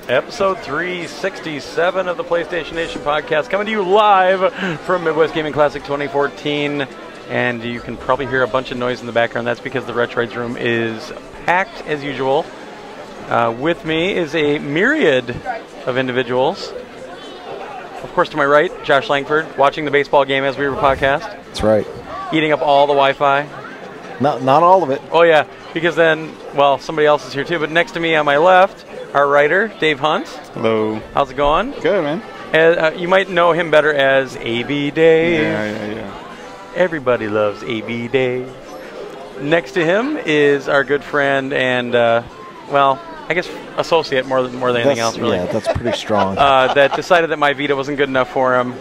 Episode 367 of the PlayStation Nation podcast, coming to you live from Midwest Gaming Classic 2014. And you can probably hear a bunch of noise in the background. That's because the Retroids room is packed as usual. With me is a myriad of individuals. Of course, to my right, Josh Langford, watching the baseball game as we were podcast. That's right. Eating up all the Wi-Fi. Not all of it. Oh, yeah, because then, well, somebody else is here too. But next to me on my left, our writer, Dave Hunt. Hello. How's it going? Good, man. You might know him better as AB Dave. Yeah. Everybody loves AB Dave. Next to him is our good friend and, well, I guess associate more than anything else, really. Yeah, that's pretty strong. That decided that my Vita wasn't good enough for him.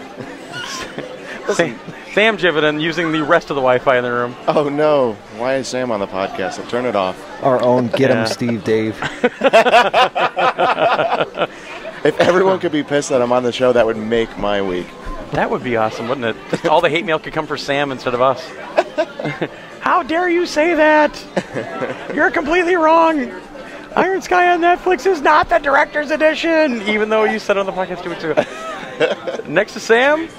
Sam Jividan using the rest of the Wi-Fi in the room. Oh, no. Why is Sam on the podcast? I'll turn it off. Our own Get 'em Steve Dave. If everyone could be pissed that I'm on the show, that would make my week. That would be awesome, wouldn't it? Just all the hate mail could come for Sam instead of us. How dare you say that? You're completely wrong. Iron Sky on Netflix is not the director's edition, even though you said on the podcast 2 weeks ago. Next to Sam,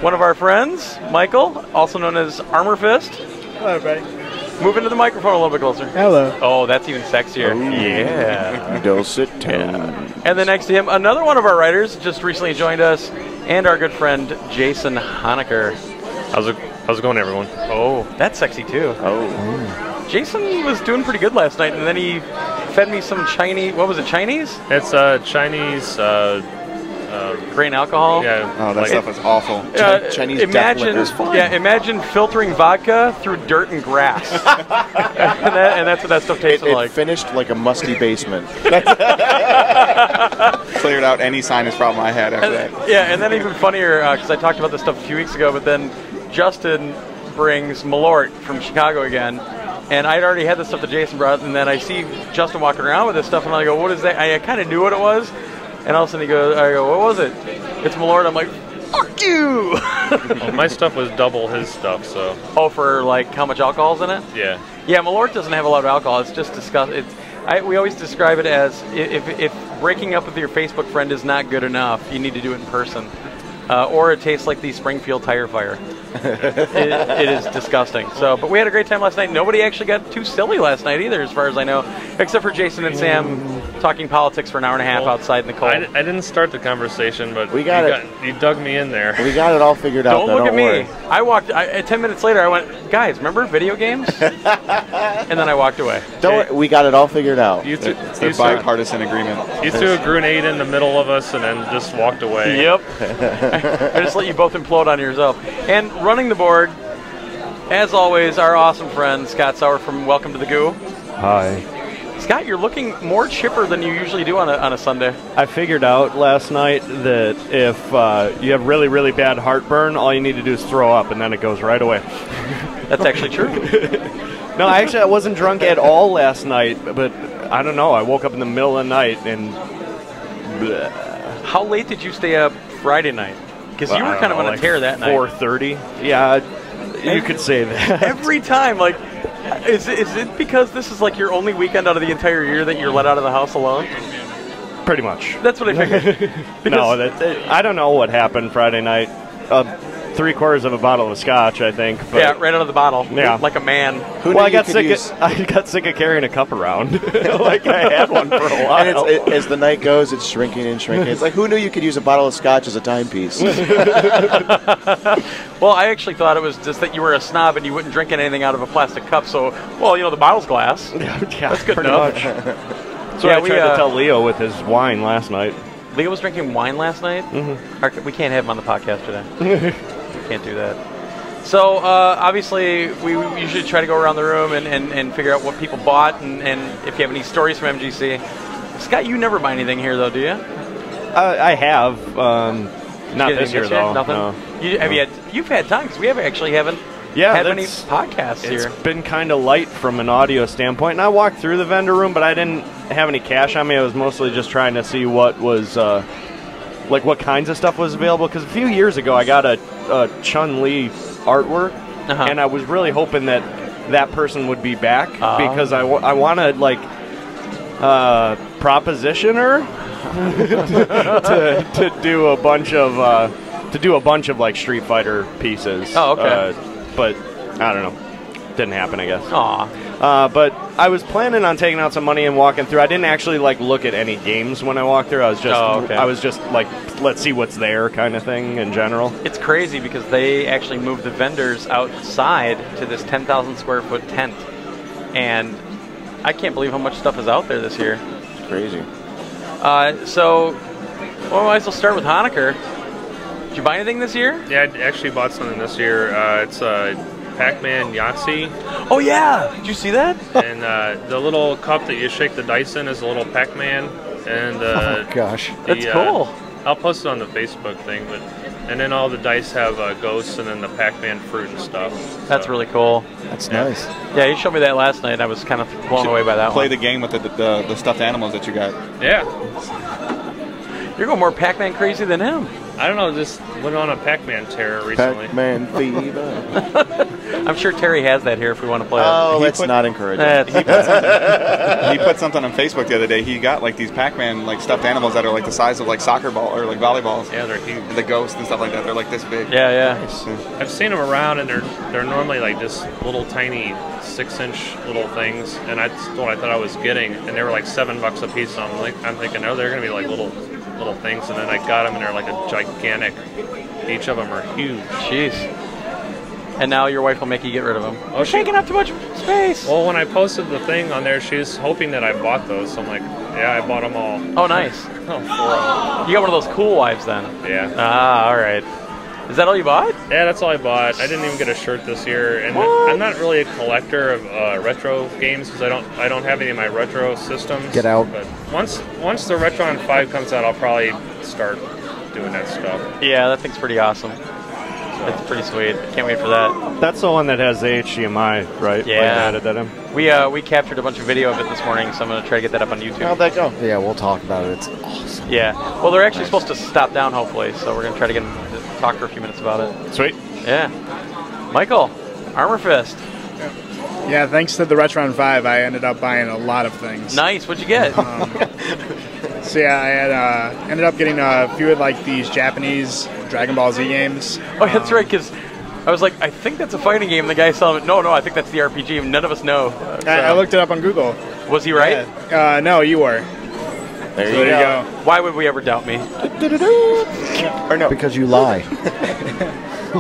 one of our friends, Michael, also known as Armor Fist. Hello, everybody. Move into the microphone a little bit closer. Hello. Oh, that's even sexier. Ooh. Yeah. Dulcet tone. Yeah. And then next to him, another one of our writers just recently joined us, and our good friend, Jason Honecker. How's it going, everyone? Oh, that's sexy, too. Oh. Jason was doing pretty good last night, and then he fed me some Chinese, what was it, Chinese? It's Chinese... grain alcohol? Yeah. Oh, that stuff is awful. Chinese death liquor. Yeah, imagine filtering vodka through dirt and grass. and that's what that stuff tasted It like. finished like a musty basement. Cleared out any sinus problem I had after that. Yeah, and then even funnier, because I talked about this stuff a few weeks ago, but then Justin brings Malort from Chicago again, and I'd already had the stuff that Jason brought, and then I see Justin walking around with this stuff, and I go, what is that? I kind of knew what it was, and all of a sudden I go, what was it? It's Malort. I'm like, fuck you! Well, my stuff was double his stuff, so... Oh, for like how much alcohol's in it? Yeah. Yeah, Malort doesn't have a lot of alcohol. It's just disgusting. We always describe it as if breaking up with your Facebook friend is not good enough, you need to do it in person. Or it tastes like the Springfield tire fire. It is disgusting. So, but we had a great time last night. Nobody actually got too silly last night either, as far as I know, except for Jason and Sam talking politics for an hour and a half outside in the cold. I didn't start the conversation, but you dug me in there. We got it all figured out. Don't look at me. Worry. I walked. 10 minutes later, I went, guys, remember video games? And then I walked away. Don't worry, we got it all figured out. You It's a bipartisan agreement. You threw a grenade in the middle of us and then just walked away. Yep. I just let you both implode on yourself. And running the board, as always, our awesome friend Scott Sauer from Welcome to the Goo. Hi. Scott, you're looking more chipper than you usually do on a Sunday. I figured out last night that if you have really, really bad heartburn, all you need to do is throw up, and then it goes right away. That's actually true. No, actually, I wasn't drunk at all last night, but I don't know. I woke up in the middle of the night and... bleh. How late did you stay up Friday night? Because you were kind of on a tear that night. 4:30. Yeah, you could say that. Every time, like, is it because this is like your only weekend out of the entire year that you're let out of the house alone? Pretty much. That's what I figured. No, I don't know what happened Friday night. 3/4 of a bottle of scotch, I think. But yeah, right out of the bottle. Yeah. Like a man. I got sick of carrying a cup around. Like I had one for a while. And as the night goes, it's shrinking and shrinking. It's like, who knew you could use a bottle of scotch as a timepiece? Well, I actually thought it was just that you were a snob and you wouldn't drink anything out of a plastic cup. So, well, the bottle's glass. Yeah, that's good pretty enough. much. So yeah, I tried to tell Leo with his wine last night. Leo was drinking wine last night? Mm-hmm. We can't have him on the podcast today. Can't do that. So, obviously, we usually try to go around the room and figure out what people bought and if you have any stories from MGC. Scott, you never buy anything here, though, do you? I have. Not this year, though. Nothing? No. You've had time, because we haven't had many podcasts here. It's been kind of light from an audio standpoint, and I walked through the vendor room, but I didn't have any cash on me. I was mostly just trying to see what was... like what kinds of stuff was available, because a few years ago I got a Chun-Li artwork, and I was really hoping that person would be back because I want to like proposition her to do a bunch of like Street Fighter pieces. Oh, okay. But I don't know. Didn't happen, I guess. Aw. But I was planning on taking out some money and walking through. I didn't actually like look at any games when I walked through. I was just like, let's see what's there kind of thing in general. It's crazy because they actually moved the vendors outside to this 10,000 square foot tent. And I can't believe how much stuff is out there this year. It's crazy. So, well, might as well start with Honecker. Did you buy anything this year? Yeah, I actually bought something this year. It's a Pac-Man Yahtzee. Oh, yeah. Did you see that? And the little cup that you shake the dice in is a little Pac-Man. And Oh, gosh. That's cool. I'll post it on the Facebook thing. And then all the dice have ghosts and then the Pac-Man fruit and stuff. That's really cool. That's nice. Yeah, you showed me that last night. I was kind of blown away by that Play one. the game with the stuffed animals that you got. Yeah. You're going more Pac-Man crazy than him. I don't know, just went on a Pac-Man tear recently. Pac-Man fever. I'm sure Terry has that here if we want to play Oh, it. let's not encourage it. That's- He put something on Facebook the other day. He got like these Pac-Man like stuffed animals that are like the size of like soccer ball or like volleyballs. Yeah, they're huge. And the ghosts and stuff like that. They're like this big. yeah, yeah. I've seen them around, and they're normally like just little tiny 6-inch little things, and that's what I thought I was getting, and they were like $7 a piece. So I'm thinking, oh, they're gonna be like little things, and then I got them, and they're like a gigantic. Each of them are huge. Jeez. And now your wife will make you get rid of them. Oh, You're taking up too much space. Well, when I posted the thing on there, she was hoping that I bought those. So I'm like, yeah, I bought them all. Oh, nice. Oh, You got one of those cool wives then. 4 yeah. Ah, all right. Is that all you bought? Yeah, that's all I bought. I didn't even get a shirt this year, and What? I'm not really a collector of retro games because I don't have any of my retro systems. Get out. But once the RetroN 5 comes out, I'll probably start doing that stuff. Yeah, that thing's pretty awesome. It's pretty sweet. Can't wait for that. That's the one that has the HDMI, right? Yeah. Like, added that in. We captured a bunch of video of it this morning, so I'm going to try to get that up on YouTube. How'd that go? Yeah, we'll talk about it. It's awesome. Yeah. Well, they're actually supposed to stop down, hopefully, so we're going to try to get them to talk for a few minutes about it. Sweet. Yeah. Michael, Armor Fist. Yeah, thanks to the RetroN 5, I ended up buying a lot of things. Nice. What'd you get? So yeah, I had ended up getting a few of like these Japanese Dragon Ball Z games. Oh, that's right, because I was like, I think that's a fighting game. The guy saw it. No, I think that's the RPG. None of us know. I looked it up on Google. Was he right? Yeah. No, you were. There So you there go. you go. Why would we ever doubt me? Or no. Because you lie.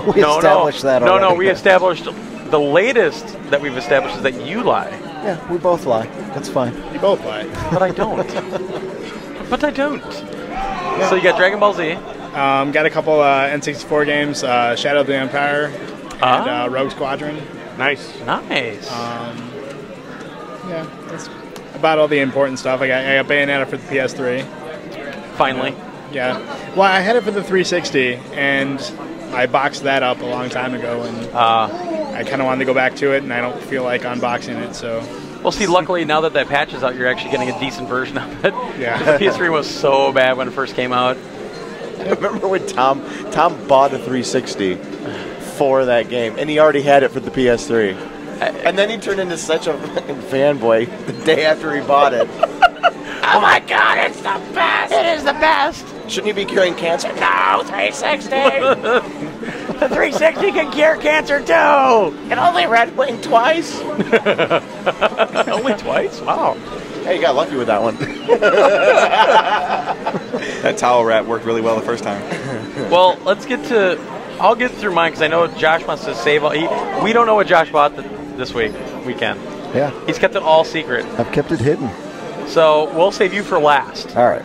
We established that No, already. we established the latest that we've established is that you lie. Yeah, we both lie. That's fine. You both lied. But I don't. But I don't. So you got Dragon Ball Z. Got a couple N64 games, Shadow of the Empire and Rogue Squadron. Nice. Nice. Yeah, that's about all the important stuff. I got Bayonetta for the PS3. Finally. Yeah. Well, I had it for the 360, and I boxed that up a long time ago, and I kind of wanted to go back to it, and I don't feel like unboxing it, so... Well, see, luckily now that patch is out, you're actually getting a decent version of it. Yeah. 'Cause the PS3 was so bad when it first came out. I remember when Tom bought a 360 for that game, and he already had it for the PS3. And then he turned into such a fucking fanboy the day after he bought it. Oh my god, it's the best! It is the best. Shouldn't you be curing cancer? No, 360! The 360 can cure cancer too. And only Red Wing twice? Only twice? Wow. Hey, you got lucky with that one. That towel wrap worked really well the first time. Well, let's get to... I'll get through mine because I know Josh wants to save... we don't know what Josh bought this weekend. Yeah, He's kept it all secret. I've kept it hidden. So we'll save you for last. All right.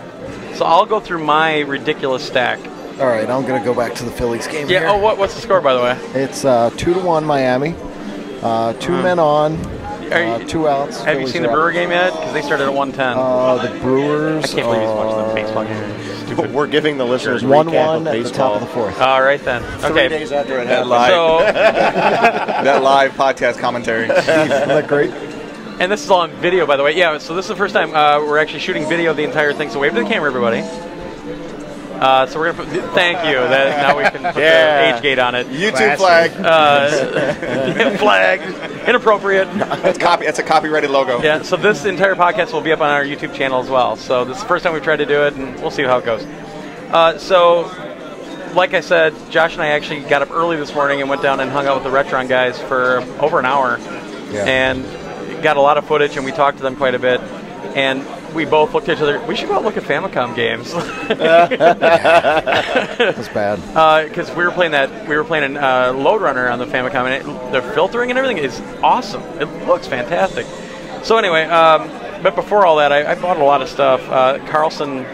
So I'll go through my ridiculous stack. All right, I'm going to go back to the Phillies game Yeah, here. oh, what's the score, by the way? It's 2-1 Miami. 2 men on, Are you- 2 outs. Have you Phillies seen the are Brewer up. game yet? Because they started at 110. The Brewers I can't believe he's watching the baseball game. Stupid. We're giving the listeners 1-1 recap of at the baseball. top of the 4th. All right, then. 3 Okay. days after it That happened. live, So, that live podcast commentary. Isn't that great? and this is all on video, by the way. Yeah, so this is the first time we're actually shooting video of the entire thing. So wave to the camera, everybody. So we're gonna put. Thank you. Now we can put the age gate on it. YouTube flag. Flag. Inappropriate. That's a copyrighted logo. Yeah. So this entire podcast will be up on our YouTube channel as well. So this is the first time we've tried to do it, and we'll see how it goes. So, like I said, Josh and I actually got up early this morning and went down and hung out with the RetroN guys for over an hour, and got a lot of footage, and we talked to them quite a bit, and we both looked at each other. We should go out and look at Famicom games. That's bad. Because we were playing Load Runner on the Famicom, and the filtering and everything is awesome. It looks fantastic. So anyway, but before all that, I bought a lot of stuff. Carlson,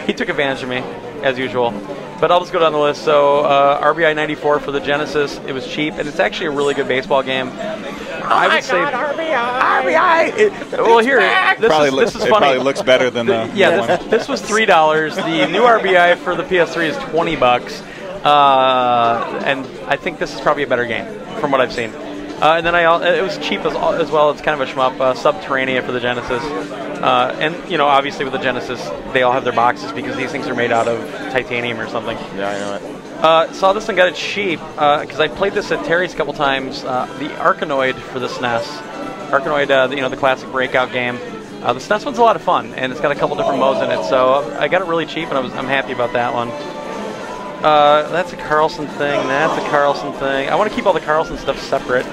he took advantage of me, as usual. But I'll just go down the list. So RBI 94 for the Genesis. It was cheap, and it's actually a really good baseball game. I would say RBI. Well, here, this is funny. It probably looks better than the this was $3. The new RBI for the PS3 is $20, and I think this is probably a better game from what I've seen. And then it was cheap as well. It's kind of a shmup. Subterranea for the Genesis, and obviously with the Genesis, they all have their boxes because these things are made out of titanium or something. Yeah, I know it. Saw this and got it cheap because I played this at Terry's a couple times. The Arkanoid for the SNES. Arkanoid, the classic Breakout game. The SNES one's a lot of fun, and it's got a couple different modes in it. So I got it really cheap, and I'm happy about that one. That's a Carlson thing. That's a Carlson thing. I want to keep all the Carlson stuff separate.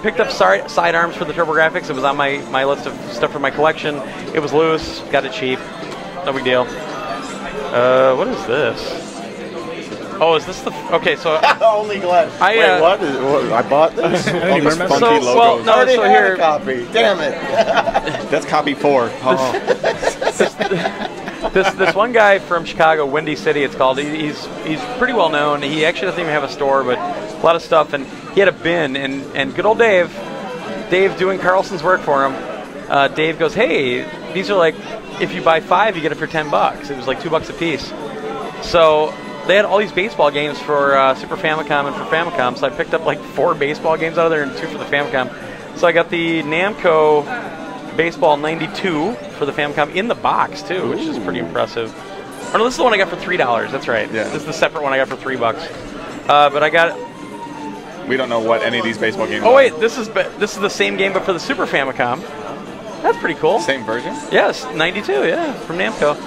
Picked up sidearms for the TurboGrafx. It was on my list of stuff for my collection. It was loose. Got it cheap. No big deal. What is this? Oh, is this the... Okay, so... Only Glenn. Wait, what? I bought this? All these funky logos. Well, no, so here... Copy. Damn it. That's copy 4. Oh. This one guy from Chicago, Windy City, it's called. He's pretty well known. He actually doesn't even have a store, but a lot of stuff. And he had a bin, and good old Dave doing Carlson's work for him. Dave goes, hey, these are like, if you buy 5, you get it for $10. It was like $2 a piece. So they had all these baseball games for Super Famicom and for Famicom. So I picked up like 4 baseball games out of there and 2 for the Famicom. So I got the Namco Baseball 92 for the Famicom in the box too, which is pretty impressive. Oh no, this is the one I got for $3. That's right. Yeah. This is the separate one I got for $3. But I got. We don't know what any of these baseball games are. Oh wait, this is the same game but for the Super Famicom. That's pretty cool. Same version? Yes, 92. Yeah, from Namco.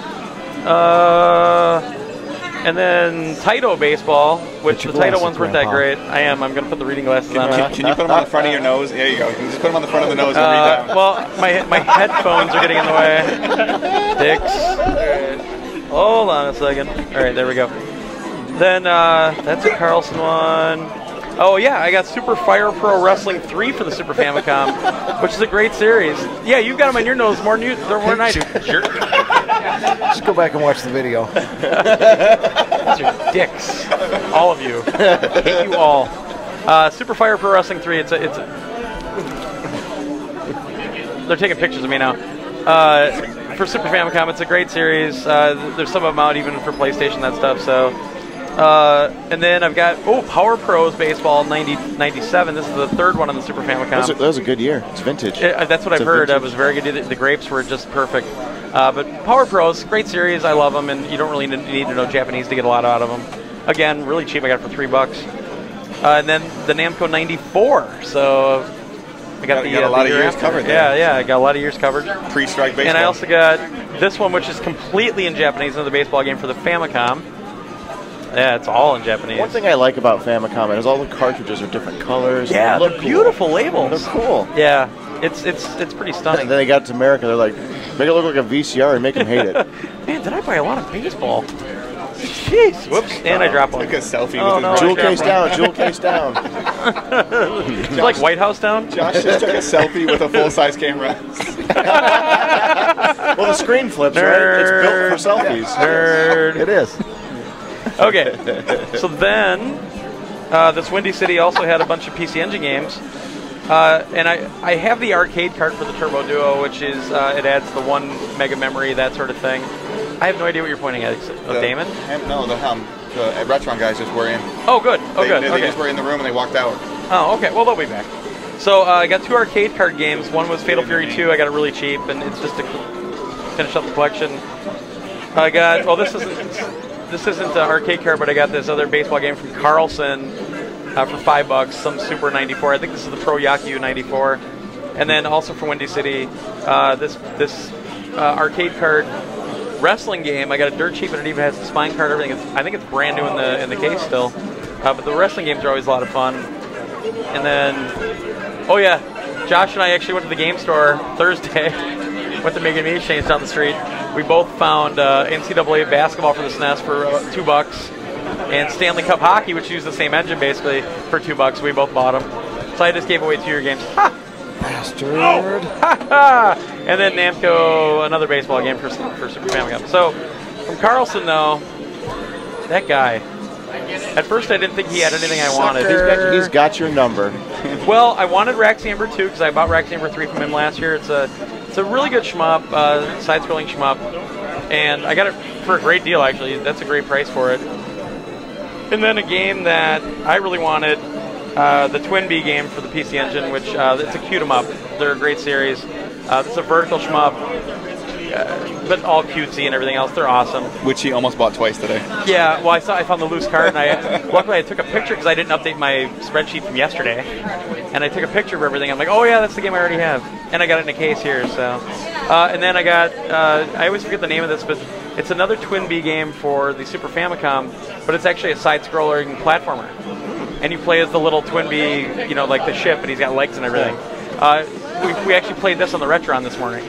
And then Taito Baseball, which the Taito ones weren't that great. I'm going to put the reading glasses on. Can you put them on the front of your nose? There you go. You can just put them on the front of the nose and read down. Well, my headphones are getting in the way. Dicks. Hold on a second. All right, there we go. Then that's a Carlson one. Oh yeah, I got Super Fire Pro Wrestling 3 for the Super Famicom, which is a great series. Yeah, you've got them on your nose more than I do. Jerk. Just go back and watch the video. These are dicks, all of you. Hate you all. Super Fire Pro Wrestling 3. It's a. They're taking pictures of me now. For Super Famicom, it's a great series. There's some of them out even for PlayStation, that stuff. So. And then I've got Power Pros Baseball 97. This is the 3rd one on the Super Famicom. That was a good year. It's vintage. That's what I've heard. It was very good. The grapes were just perfect. But Power Pros, great series. I love them, and you don't really need to know Japanese to get a lot out of them. Again, really cheap. I got it for $3. And then the Namco 94. So I got a lot of years covered there. Yeah, I got a lot of years covered. Pre-strike baseball. And I also got this one, which is completely in Japanese, another baseball game for the Famicom. Yeah, it's all in Japanese. One thing I like about Famicom is all the cartridges are different colors. Yeah, they're beautiful labels. They're cool. Yeah, it's pretty stunning. And then they got to America. They're like, make it look like a VCR and make them hate it. Man, did I buy a lot of baseball? Jeez. Whoops. And I dropped one. Took a selfie with no, his Jewel case down. Jewel case down. Is it like White House down? Josh just took a selfie with a full-size camera. Well, the screen flips, right? It's built for selfies. Nerd. It is. Okay, so then this Windy City also had a bunch of PC Engine games, and I have the arcade cart for the Turbo Duo, which is it adds the 1 mega memory, that sort of thing. I have no idea what you're pointing at. Damon? No, the RetroN guys just were in. Oh, good. They Okay. just were in the room and they walked out. Oh, okay. Well, they'll be back. So I got 2 arcade card games. One was Fatal Fury 2. I got it really cheap, and it's just to finish up the collection. I got. Well, this isn't. this isn't an arcade card, but I got this other baseball game from Carlson for $5, some Super 94. I think this is the Pro Yaku 94. And then also from Windy City, this arcade card wrestling game. I got a dirt cheap, and it even has the spine card. Everything. I think it's brand new in the case still. But the wrestling games are always a lot of fun. And then, oh yeah, Josh and I actually went to the game store Thursday. Went to Mega Meat Exchange down the street. We both found NCAA basketball for the SNES for $2, and Stanley Cup hockey, which used the same engine basically, for $2. We both bought them. So I just gave away 2 of your games. Ha! Bastard. Ha ha! And then Namco, another baseball game for Super Famicom. So from Carlson though, that guy. At first I didn't think he had anything I wanted. He's got your number. Well, I wanted Rax Amber 2 because I bought Rax Amber 3 from him last year. It's a really good shmup, side-scrolling shmup, and I got it for a great deal actually. That's a great price for it. And then a game that I really wanted, the Twin Bee game for the PC Engine, which it's a cute 'em up. They're a great series. It's a vertical shmup, but all cutesy and everything else. They're awesome. Which he almost bought twice today. Yeah, well, I found the loose card, and luckily I took a picture because I didn't update my spreadsheet from yesterday, and I took a picture of everything. I'm like, oh yeah, that's the game I already have, and I got it in a case here. So, and then I got, I always forget the name of this, but it's another Twin Bee game for the Super Famicom, but it's actually a side-scrolling platformer, and you play as the little Twin Bee, you know, like the ship, and he's got legs and everything. We actually played this on the RetroN this morning,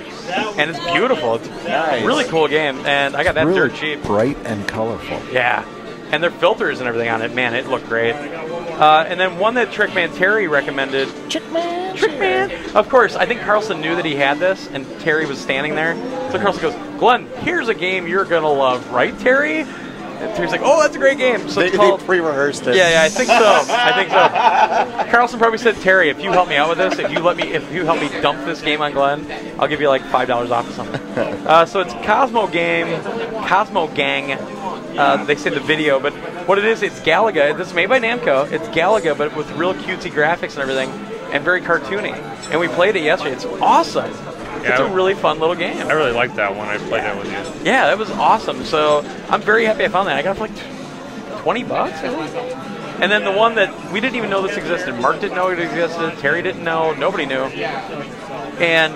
and it's beautiful. It's a really cool game, and I got that dirt cheap. Bright and colorful. Yeah, and their filters and everything on it, man, it looked great. And then one that Trickman Terry recommended. Trickman! Of course, I think Carlson knew that he had this, and Terry was standing there. So Carlson goes, Glenn, here's a game you're going to love, right, Terry? And Terry's like, oh, that's a great game. So They pre-rehearsed it. Yeah, I think so. I think so. Carlson probably said, Terry, if you help me out with this, if you help me dump this game on Glenn, I'll give you like $5 off or something. So it's Cosmo Gang. They say the video, but what it is, it's Galaga. This is made by Namco. It's Galaga, but with real cutesy graphics and everything, and very cartoony. And we played it yesterday. It's awesome. It's a really fun little game. I really liked that when I played it with you. Yeah, that was awesome. So I'm very happy I found that. I got it for like $20, I think. And then the one that we didn't even know this existed. Mark didn't know it existed. Terry didn't know. Nobody knew. And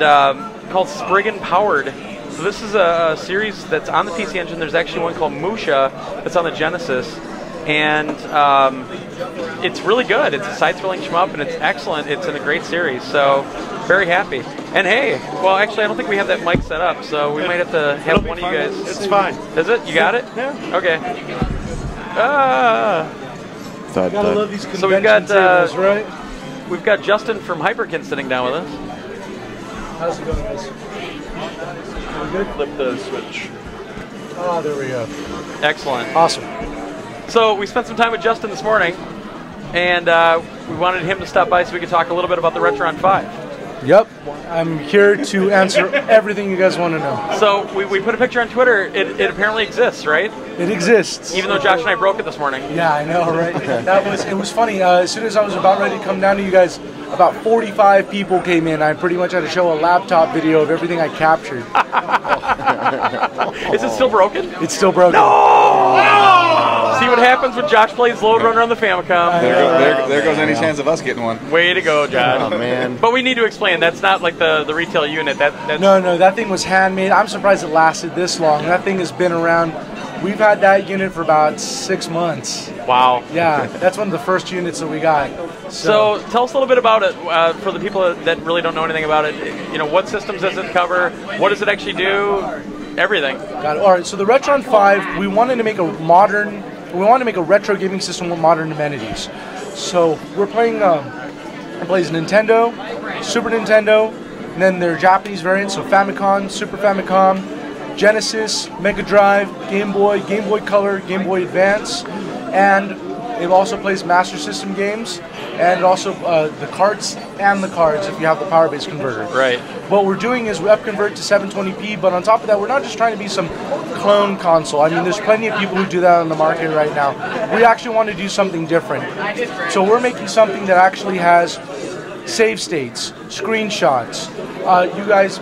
called Spriggan Powered. So this is a series that's on the PC Engine. There's actually one called Musha that's on the Genesis. And it's really good. It's a side-scrolling shmup, and it's excellent. It's in a great series. So very happy. And hey, well, actually, I don't think we have that mic set up, so we might have to have one of you guys. It's fine. Is it? You got it? Yeah. Okay. Gotta love these convention So we've got tables, right? we've got Justin from Hyperkin sitting down with us. How's it going, guys? We good? Flip the switch. Oh, there we go. Excellent. Awesome. So we spent some time with Justin this morning, and we wanted him to stop by so we could talk a little bit about the RetroN 5. Yep. I'm here to answer everything you guys want to know. So we put a picture on Twitter. It apparently exists, right? It exists. Even though Josh and I broke it this morning. Yeah, I know, right? It was funny. As soon as I was about ready to come down to you guys, about 45 people came in. I pretty much had to show a laptop video of everything I captured. Is it still broken? It's still broken. No! See what happens when Josh plays Load Runner on the Famicom. There goes any chance of us getting one. Way to go, Josh. Oh, man. But we need to explain, that's not like the retail unit. That's No, that thing was handmade. I'm surprised it lasted this long. That thing has been around. We've had that unit for about 6 months. Wow. Yeah, that's one of the first units that we got. So tell us a little bit about it for the people that really don't know anything about it. You know, what systems does it cover? What does it actually do? Everything. Got it. All right. So the RetroN 5, we wanted to make a retro gaming system with modern amenities. So we're playing. It plays Nintendo, Super Nintendo, and then their Japanese variants. So Famicom, Super Famicom, Genesis, Mega Drive, Game Boy Color, Game Boy Advance, and it also plays Master System games, and also the cards if you have the power base converter. Right. What we're doing is we upconvert to 720p, but on top of that, we're not just trying to be some clone console. I mean, there's plenty of people who do that on the market right now. We actually want to do something different. So we're making something that actually has save states, screenshots. You guys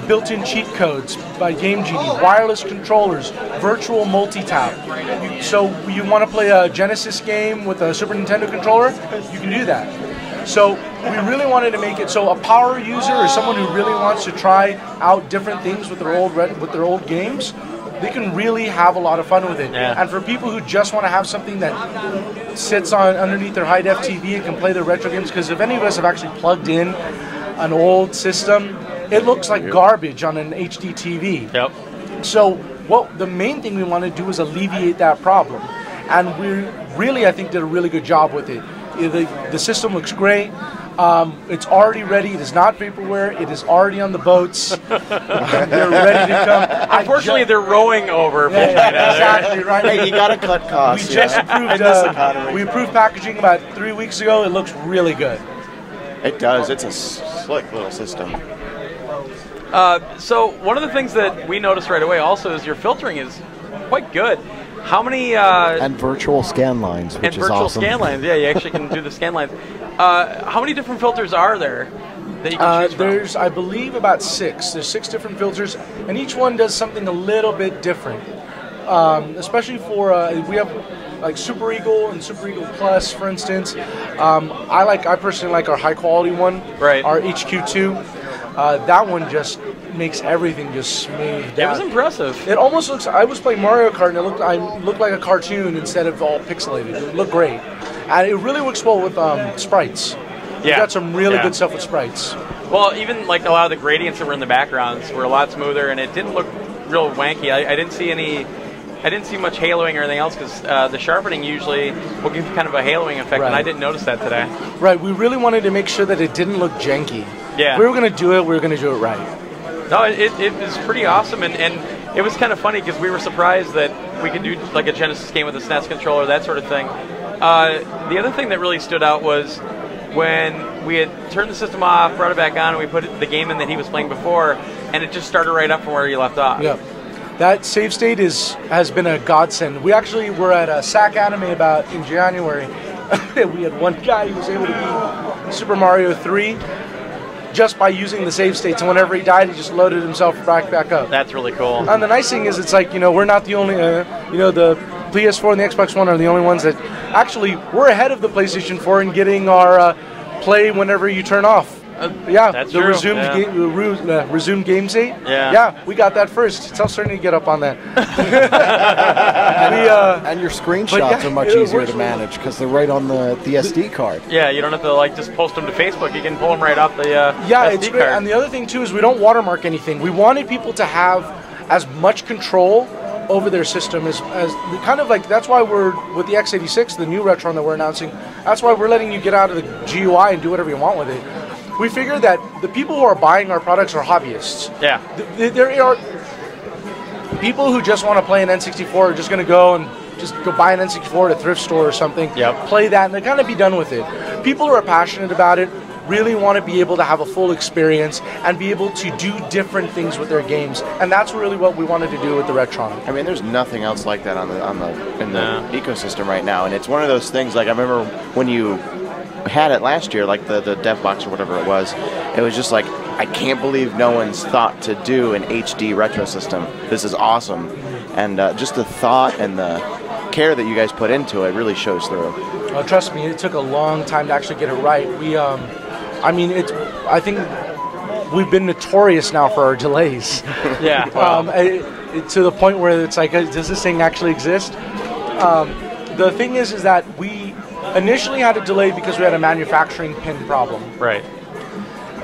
built-in cheat codes by Game Genie, wireless controllers, virtual multi-tap. So you want to play a Genesis game with a Super Nintendo controller, you can do that. So we really wanted to make it so a power user or someone who really wants to try out different things with their old games, they can really have a lot of fun with it. Yeah. And for people who just want to have something that sits on underneath their high-def TV and can play their retro games, because if any of us have actually plugged in an old system, it looks like garbage on an HD TV. Yep. So the main thing we want to do is alleviate that problem. And we really, I think, did a really good job with it. The system looks great. It's already ready. It is not vaporware. It is already on the boats. They're ready to come. Unfortunately, they're rowing over. Exactly right. Hey, you gotta cut costs. We just approved packaging about 3 weeks ago. It looks really good. It does. It's a slick little system. So one of the things that we noticed right away also is your filtering is quite good. How many and virtual scan lines, which is virtual awesome. scan lines? Yeah, you actually can do the scan lines. How many different filters are there that you can choose from? There's, I believe, about 6. There's 6 different filters, and each one does something a little bit different. Especially for we have like Super Eagle and Super Eagle Plus, for instance. I personally like our high quality one, right? Our HQ2. That one just makes everything just smooth. It was impressive. It almost looks. I was playing Mario Kart and I looked like a cartoon instead of all pixelated. It looked great, and it really works well with sprites. Yeah, we got some really good stuff with sprites. Well, even like a lot of the gradients that were in the backgrounds were a lot smoother, and it didn't look real wanky. I didn't see any. I didn't see much haloing or anything else because the sharpening usually will give you kind of a haloing effect, and I didn't notice that today. Right. We really wanted to make sure that it didn't look janky. Yeah. If we were going to do it, we were going to do it right. No, it was pretty awesome, and it was kind of funny because we were surprised that we could do like a Genesis game with a SNES controller, that sort of thing. The other thing that really stood out was when we had turned the system off, brought it back on, and we put the game in that he was playing before, and it just started right up from where you left off. Yeah. That save state has been a godsend. We actually were at a SAC Anime in January. We had one guy who was able to beat Super Mario 3 just by using the save states, and whenever he died, he just loaded himself back up. That's really cool. And the nice thing is, it's like, we're not the only, the PS4 and the Xbox One are the only ones that actually we're ahead of the PlayStation 4 in getting our play whenever you turn off. That's true. Resumed game state. Yeah, we got that first. It's all starting to get up on that. And your screenshots are much easier to manage because they're right on the SD card. Yeah, you don't have to just post them to Facebook. You can pull them right off the it's SD great. card. And the other thing too is we don't watermark anything. We wanted people to have as much control over their system as kind of like, that's why we're with the X86, the new RetroN that we're announcing. That's why we're letting you get out of the GUI and do whatever you want with it. We figure that the people who are buying our products are hobbyists. Yeah. There are people who just want to play an N64 are just going to go and just go buy an N64 at a thrift store or something, play that, and they're going to be done with it. People who are passionate about it really want to be able to have a full experience and be able to do different things with their games, and that's really what we wanted to do with the RetroN. I mean, there's nothing else like that in the ecosystem right now, and it's one of those things. Like I remember when you had it last year, like the dev box or whatever it was just like, I can't believe no one's thought to do an HD retro system. This is awesome. And just the thought and the care that you guys put into it really shows through. Trust me, it took a long time to actually get it right. I think we've been notorious now for our delays. Yeah. To the point where it's like, does this thing actually exist? The thing is that we initially had a delay because we had a manufacturing pin problem. Right.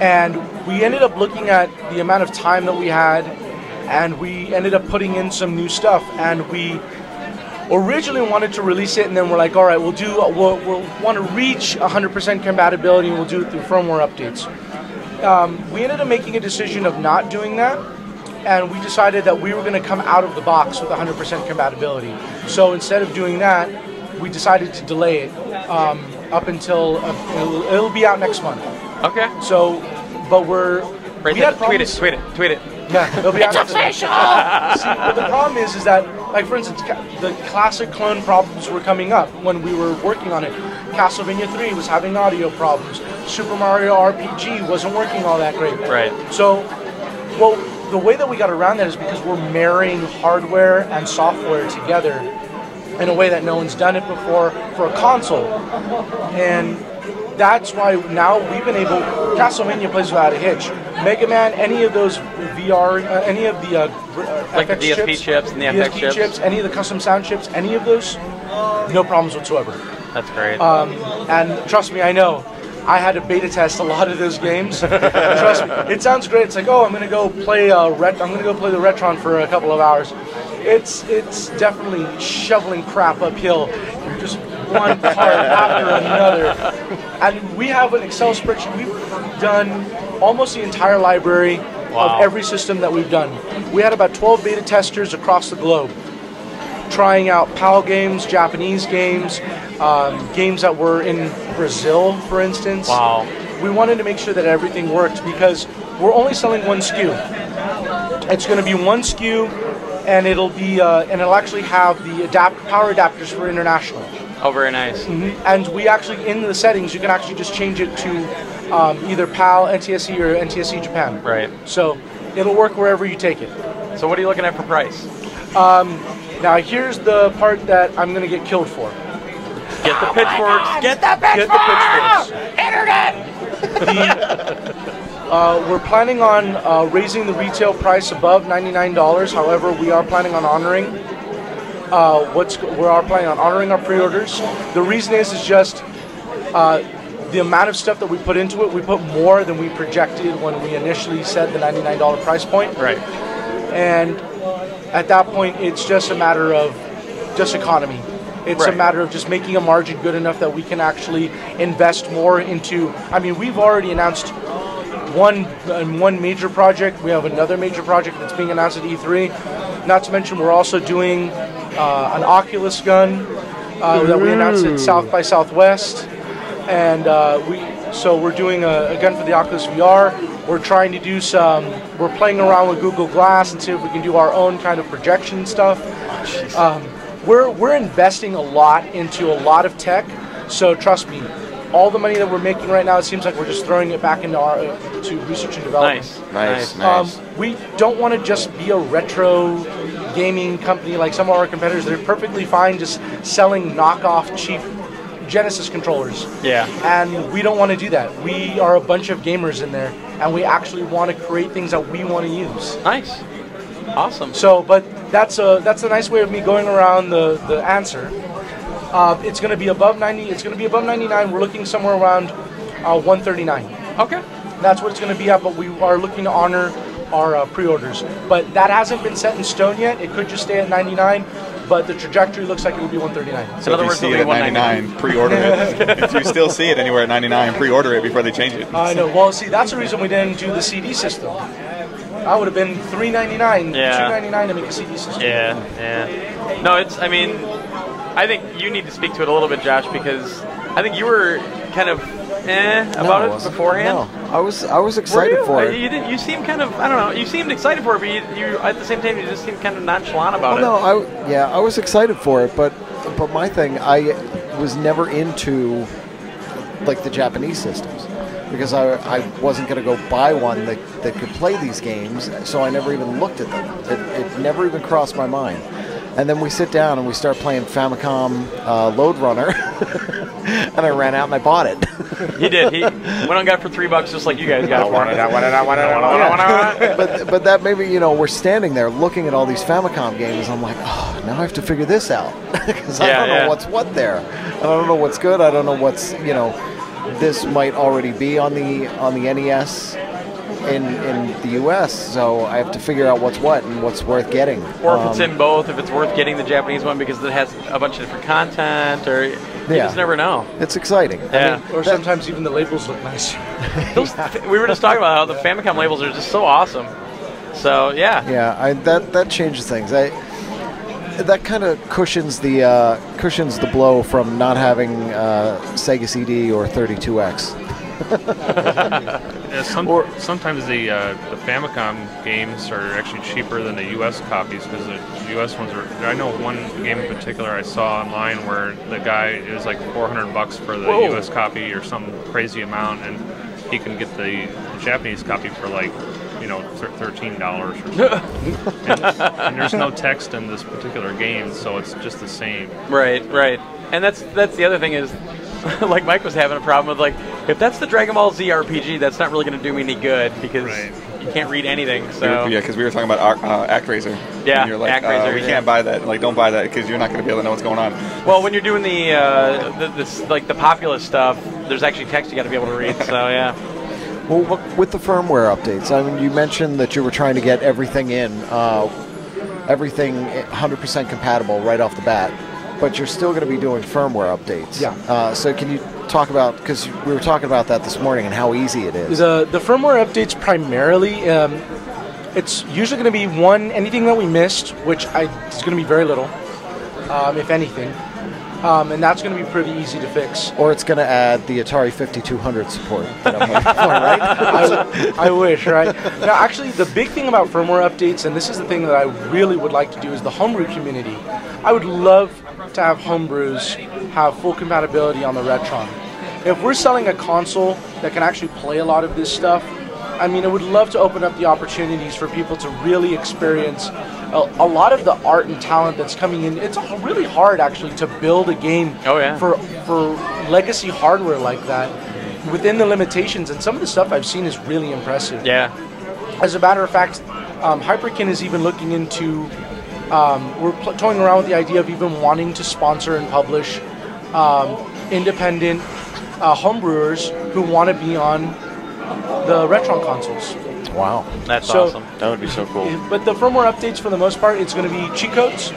And we ended up looking at the amount of time that we had, and we ended up putting in some new stuff. And we originally wanted to release it, and then we're like, all right, we'll want to reach 100% compatibility, and we'll do it through firmware updates. We ended up making a decision of not doing that, and we decided that we were going to come out of the box with 100% compatibility. So instead of doing that, we decided to delay it up until it'll be out next month. Okay. So, but we had problems. Tweet it. Yeah, it'll be out. It's official. See, but the problem is that, like, for instance, the classic clone problems were coming up when we were working on it. Castlevania 3 was having audio problems. Super Mario RPG wasn't working all that great. Right. So Well, the way that we got around that is because we're marrying hardware and software together in a way that no one's done it before for a console. And that's why now we've been able, Castlevania plays without a hitch. Mega Man, any of those VR, any of the like FX the DSP chips and the FX chips, any of the custom sound chips, any of those, no problems whatsoever. That's great. And trust me, I know. I had to beta test a lot of those games. Trust me, it sounds great. It's like, oh, I'm gonna go play the RetroN for a couple of hours. It's definitely shoveling crap uphill. You're just one part after another. And we have an Excel spreadsheet. We've done almost the entire library of every system that we've done. We had about 12 beta testers across the globe, trying out PAL games, Japanese games, games that were in Brazil, for instance. Wow. We wanted to make sure that everything worked because we're only selling one SKU. It's going to be one SKU, and it'll actually have the power adapters for international. Oh, very nice. Mm-hmm. And we actually, in the settings, you can actually just change it to either PAL, NTSC, or NTSC Japan. Right. So it'll work wherever you take it. So what are you looking at for price? Now here's the part that I'm going to get killed for. Get the pitchforks! Get the pitchforks! Internet! We're planning on raising the retail price above $99. However, we are planning on honoring our pre-orders. The reason is just the amount of stuff that we put into it. We put more than we projected when we initially set the $99 price point. Right. And at that point, it's just a matter of just economy. It's a matter of just making a margin good enough that we can actually invest more into. I mean, we've already announced one major project. We have another major project that's being announced at E3. Not to mention, we're also doing an Oculus gun that we announced at South by Southwest, and we're doing a gun for the Oculus VR. We're trying to do we're playing around with Google Glass and see if we can do our own kind of projection stuff. We're investing a lot into a lot of tech, so trust me, all the money that we're making right now, it seems like we're just throwing it back into to research and development. Nice. We don't want to just be a retro gaming company like some of our competitors. They're perfectly fine just selling knockoff cheap Genesis controllers. Yeah. And we don't want to do that. We are a bunch of gamers in there, and we actually want to create things that we want to use. Nice. Awesome. So, but that's a nice way of me going around the answer. It's going to be above 90. It's going to be above 99. We're looking somewhere around 139. Okay. That's what it's going to be at. But we are looking to honor our pre-orders. But that hasn't been set in stone yet. It could just stay at 99. But the trajectory looks like it will be 139. So if you see it at 99, pre-order it. If you still see it anywhere at 99, pre-order it before they change it. I know. Well, see, that's the reason we didn't do the CD system. I would have been $3.99, $2.99 to make a CD system. Yeah. No, I mean, I think you need to speak to it a little bit, Josh, because I think you were kind of about it beforehand. No, I was excited for it. You seemed kind of, I don't know, you seemed excited for it, but you at the same time, you just seemed kind of nonchalant about it. No, I was excited for it, but my thing, I was never into like the Japanese systems, because I wasn't going to go buy one that could play these games, so I never even looked at them. It never even crossed my mind. And then we sit down and we start playing Famicom Load Runner, and I ran out and I bought it. He did. He went and got it for $3 just like you guys got it. But that maybe, we're standing there looking at all these Famicom games. I'm like, oh, now I have to figure this out, because I don't know what's what there. And I don't know what's good. I don't know what's, this might already be on the NES in the US, so I have to figure out what's what and what's worth getting. Or if it's in both, if it's worth getting the Japanese one because it has a bunch of different content, or you just never know. It's exciting. Yeah. Or sometimes even the labels look nice. We were just talking about how the Famicom labels are just so awesome. So yeah, that changes things. That kind of cushions the blow from not having Sega CD or 32X. Sometimes the Famicom games are actually cheaper than the U.S. copies, because the U.S. ones are. I know one game in particular I saw online where the guy is like $400 for the U.S. copy or some crazy amount, and he can get the Japanese copy for like $13 or something. and there's no text in this particular game, so it's just the same. Right. And that's the other thing is, like Mike was having a problem with, like, if that's the Dragon Ball Z RPG, that's not really going to do me any good because you can't read anything. So yeah, because we were talking about ActRaiser. Yeah, and you're like, ActRaiser, we can't buy that. Like, don't buy that because you're not going to be able to know what's going on. Well, when you're doing the populous stuff, there's actually text you got to be able to read. So yeah. Well, with the firmware updates, I mean, you mentioned that you were trying to get everything in, everything 100% compatible right off the bat, but you're still going to be doing firmware updates. Yeah. So can you talk about, because we were talking about that this morning and how easy it is. The firmware updates primarily, it's usually going to be anything that we missed, which it's going to be very little, if anything. And that's going to be pretty easy to fix. Or it's going to add the Atari 5200 support that I'm looking for, right? I wish, right? Now, actually, the big thing about firmware updates, and this is the thing that I really would like to do, is the homebrew community. I would love to have homebrews have full compatibility on the RetroN. If we're selling a console that can actually play a lot of this stuff, I mean, I would love to open up the opportunities for people to really experience a lot of the art and talent that's coming in. It's really hard, actually, to build a game for legacy hardware like that within the limitations. And some of the stuff I've seen is really impressive. Yeah. As a matter of fact, Hyperkin is even looking into, we're toying around with the idea of even wanting to sponsor and publish independent homebrewers who want to be on the RetroN consoles. Wow. That's awesome. That would be so cool. But the firmware updates, for the most part, it's going to be cheat codes,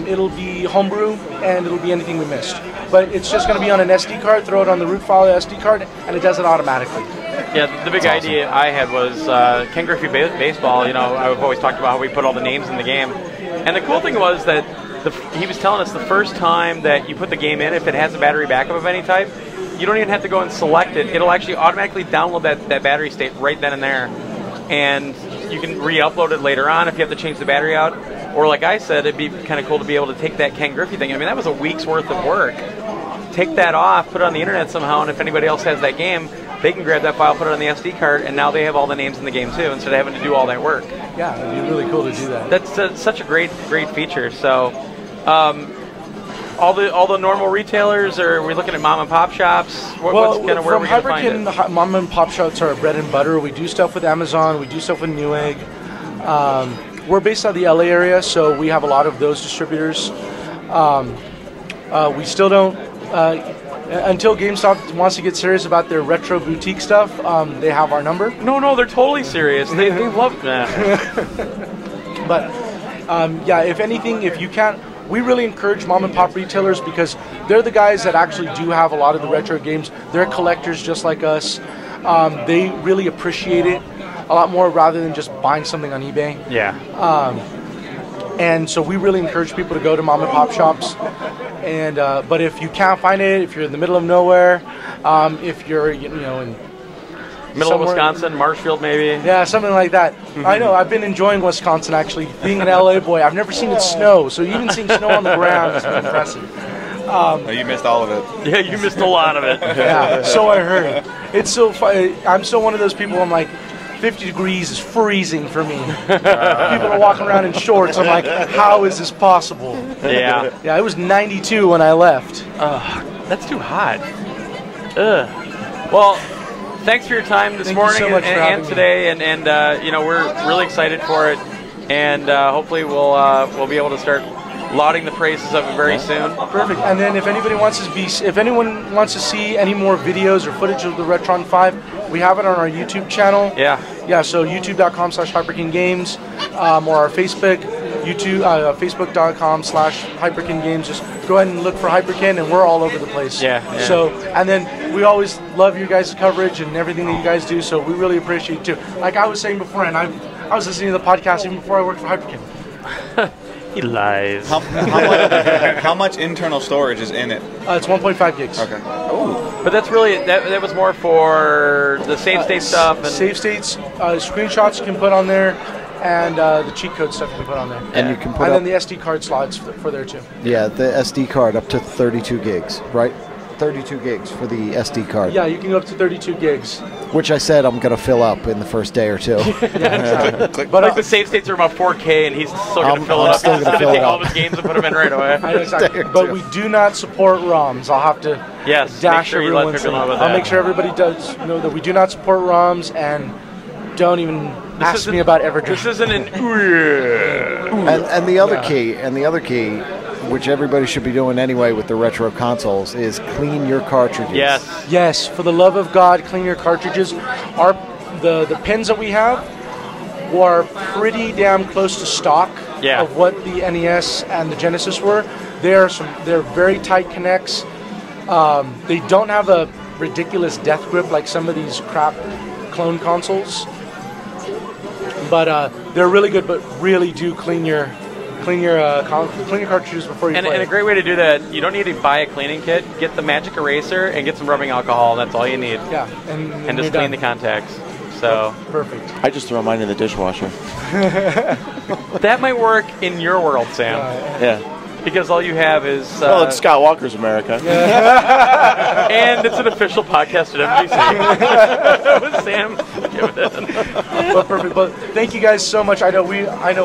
it'll be homebrew, and it'll be anything we missed. But it's just going to be on an SD card, throw it on the root file of the SD card, and it does it automatically. Yeah, the big idea I had was Ken Griffey Baseball. You know, I've always talked about how we put all the names in the game. And the cool thing was that he was telling us the first time that you put the game in, if it has a battery backup of any type, you don't even have to go and select it. It'll actually automatically download that battery state right then and there. And you can re-upload it later on if you have to change the battery out. Or like I said, it'd be kind of cool to be able to take that Ken Griffey thing. I mean, that was a week's worth of work. Take that off, put it on the internet somehow, and if anybody else has that game, they can grab that file, put it on the SD card, and now they have all the names in the game too, instead of having to do all that work. Yeah, it'd be really cool to do that. That's such a great feature. So, all the normal retailers, or are we looking at mom and pop shops? What's kind of where we find it? Hyperkin, mom and pop shops are our bread and butter. We do stuff with Amazon. We do stuff with Newegg. We're based out of the LA area, so we have a lot of those distributors. We still don't, until GameStop wants to get serious about their retro boutique stuff, they have our number. No, they're totally serious. They love that. But, yeah, if anything, if you can't, we really encourage mom and pop retailers because they're the guys that actually do have a lot of the retro games. They're collectors just like us. They really appreciate it a lot more rather than just buying something on eBay. Yeah. And so we really encourage people to go to mom and pop shops. And but if you can't find it, if you're in the middle of nowhere, if you're in middle of Wisconsin, Marshfield maybe. Yeah, something like that. I know. I've been enjoying Wisconsin actually. Being an LA boy, I've never seen it snow. So even seeing snow on the ground is impressive. No, you missed all of it. Yeah, you missed a lot of it. Yeah, so I heard. It's so funny. I'm still one of those people. I'm like, 50 degrees is freezing for me. People are walking around in shorts. I'm like, how is this possible? Yeah. Yeah, it was 92 when I left. That's too hot. Ugh. Well, thanks for your time this morning so and today, and you know, we're really excited for it, and hopefully we'll be able to start lauding the praises of it very soon. Perfect. And then if anyone wants to see any more videos or footage of the RetroN 5, we have it on our YouTube channel. Yeah. Yeah. So youtube.com/HyperkinGames, or our Facebook, Facebook.com/HyperkinGames. Just go ahead and look for Hyperkin, and we're all over the place. Yeah. So, and then we always love your guys' coverage and everything that you guys do. So we really appreciate it too. Like I was saying before, and I was listening to the podcast even before I worked for Hyperkin. He lies. How much internal storage is in it? It's 1.5 gigs. Okay. But that's really that was more for the save state stuff. And save states, screenshots you can put on there, and the cheat code stuff you can put on there. And you can put and then the SD card slots for there too. Yeah, the SD card up to 32 gigs, right? 32 gigs for the SD card. Yeah, you can go up to 32 gigs. Which I said I'm going to fill up in the first day or two. But like the save states are about 4K, and he's still going to fill it up. Still He's gonna going to fill take it all up. of his games and put them in right away. Exactly. But we do not support ROMs. I'll have to Yes, dash make sure you let everyone people know about I'll that. make sure everybody does know that we do not support ROMs, and don't even ask isn't- me about EverDrive. This isn't an And the other key, which everybody should be doing anyway with the retro consoles, is clean your cartridges. Yes. Yes, for the love of God, clean your cartridges. The pins that we have were pretty damn close to stock of what the NES and the Genesis were. They're very tight connects. They don't have a ridiculous death grip like some of these crap clone consoles, but they're really good. But really do clean your cartridges before you play. And a great way to do that, you don't need to buy a cleaning kit. Get the magic eraser and get some rubbing alcohol. That's all you need. Yeah, and just clean the contacts. So perfect. I just throw mine in the dishwasher. That might work in your world, Sam. Yeah. Because all you have is well, it's Scott Walker's America. and it's an official podcast at MGC with Sam. But perfect. But thank you guys so much. I know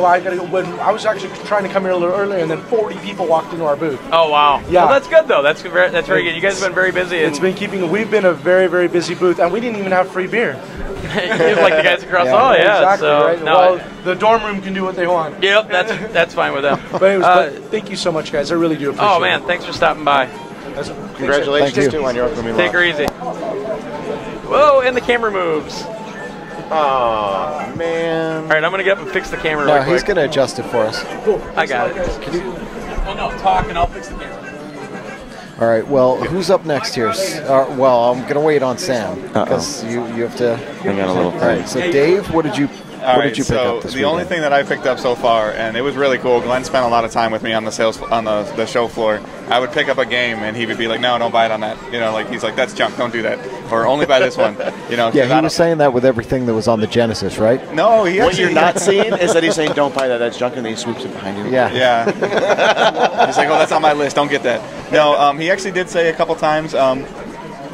I gotta go. When I was actually trying to come here a little earlier, and then 40 people walked into our booth. Oh wow! Yeah, well, that's good though. That's very good. You guys have been very busy. We've been a very, very busy booth, and we didn't even have free beer. Like the guys across. Yeah. Oh yeah, exactly. so, Right? no, Well, the dorm room can do what they want. Yep, that's fine with them. But anyways, but thank you so much, guys. I really do appreciate it. Oh man, thanks for stopping by. Congratulations too on your upcoming Take her easy. Whoa, and the camera moves. Oh man! All right, I'm gonna get up and fix the camera. No, real quick. he's going to adjust it for us. Cool. I got it. Well, no, talk and I'll fix the camera. All right. Well, who's up next here? Well, I'm going to wait on Sam because you have to. I got a little. All right. So, Dave, what did you pick up this the only thing that I picked up so far, and it was really cool. Glenn spent a lot of time with me on the show floor. I would pick up a game, and he would be like, "No, don't buy it on that." You know, like he's like, "That's junk. Don't do that." Or only buy this one. You know. Yeah, he was saying that with everything that was on the Genesis, right? No, what you're not seeing is that he's saying, "Don't buy that. That's junk," and then he swoops it behind you. Yeah. Yeah. He's like, "Oh, that's on my list. Don't get that." No, he actually did say a couple times.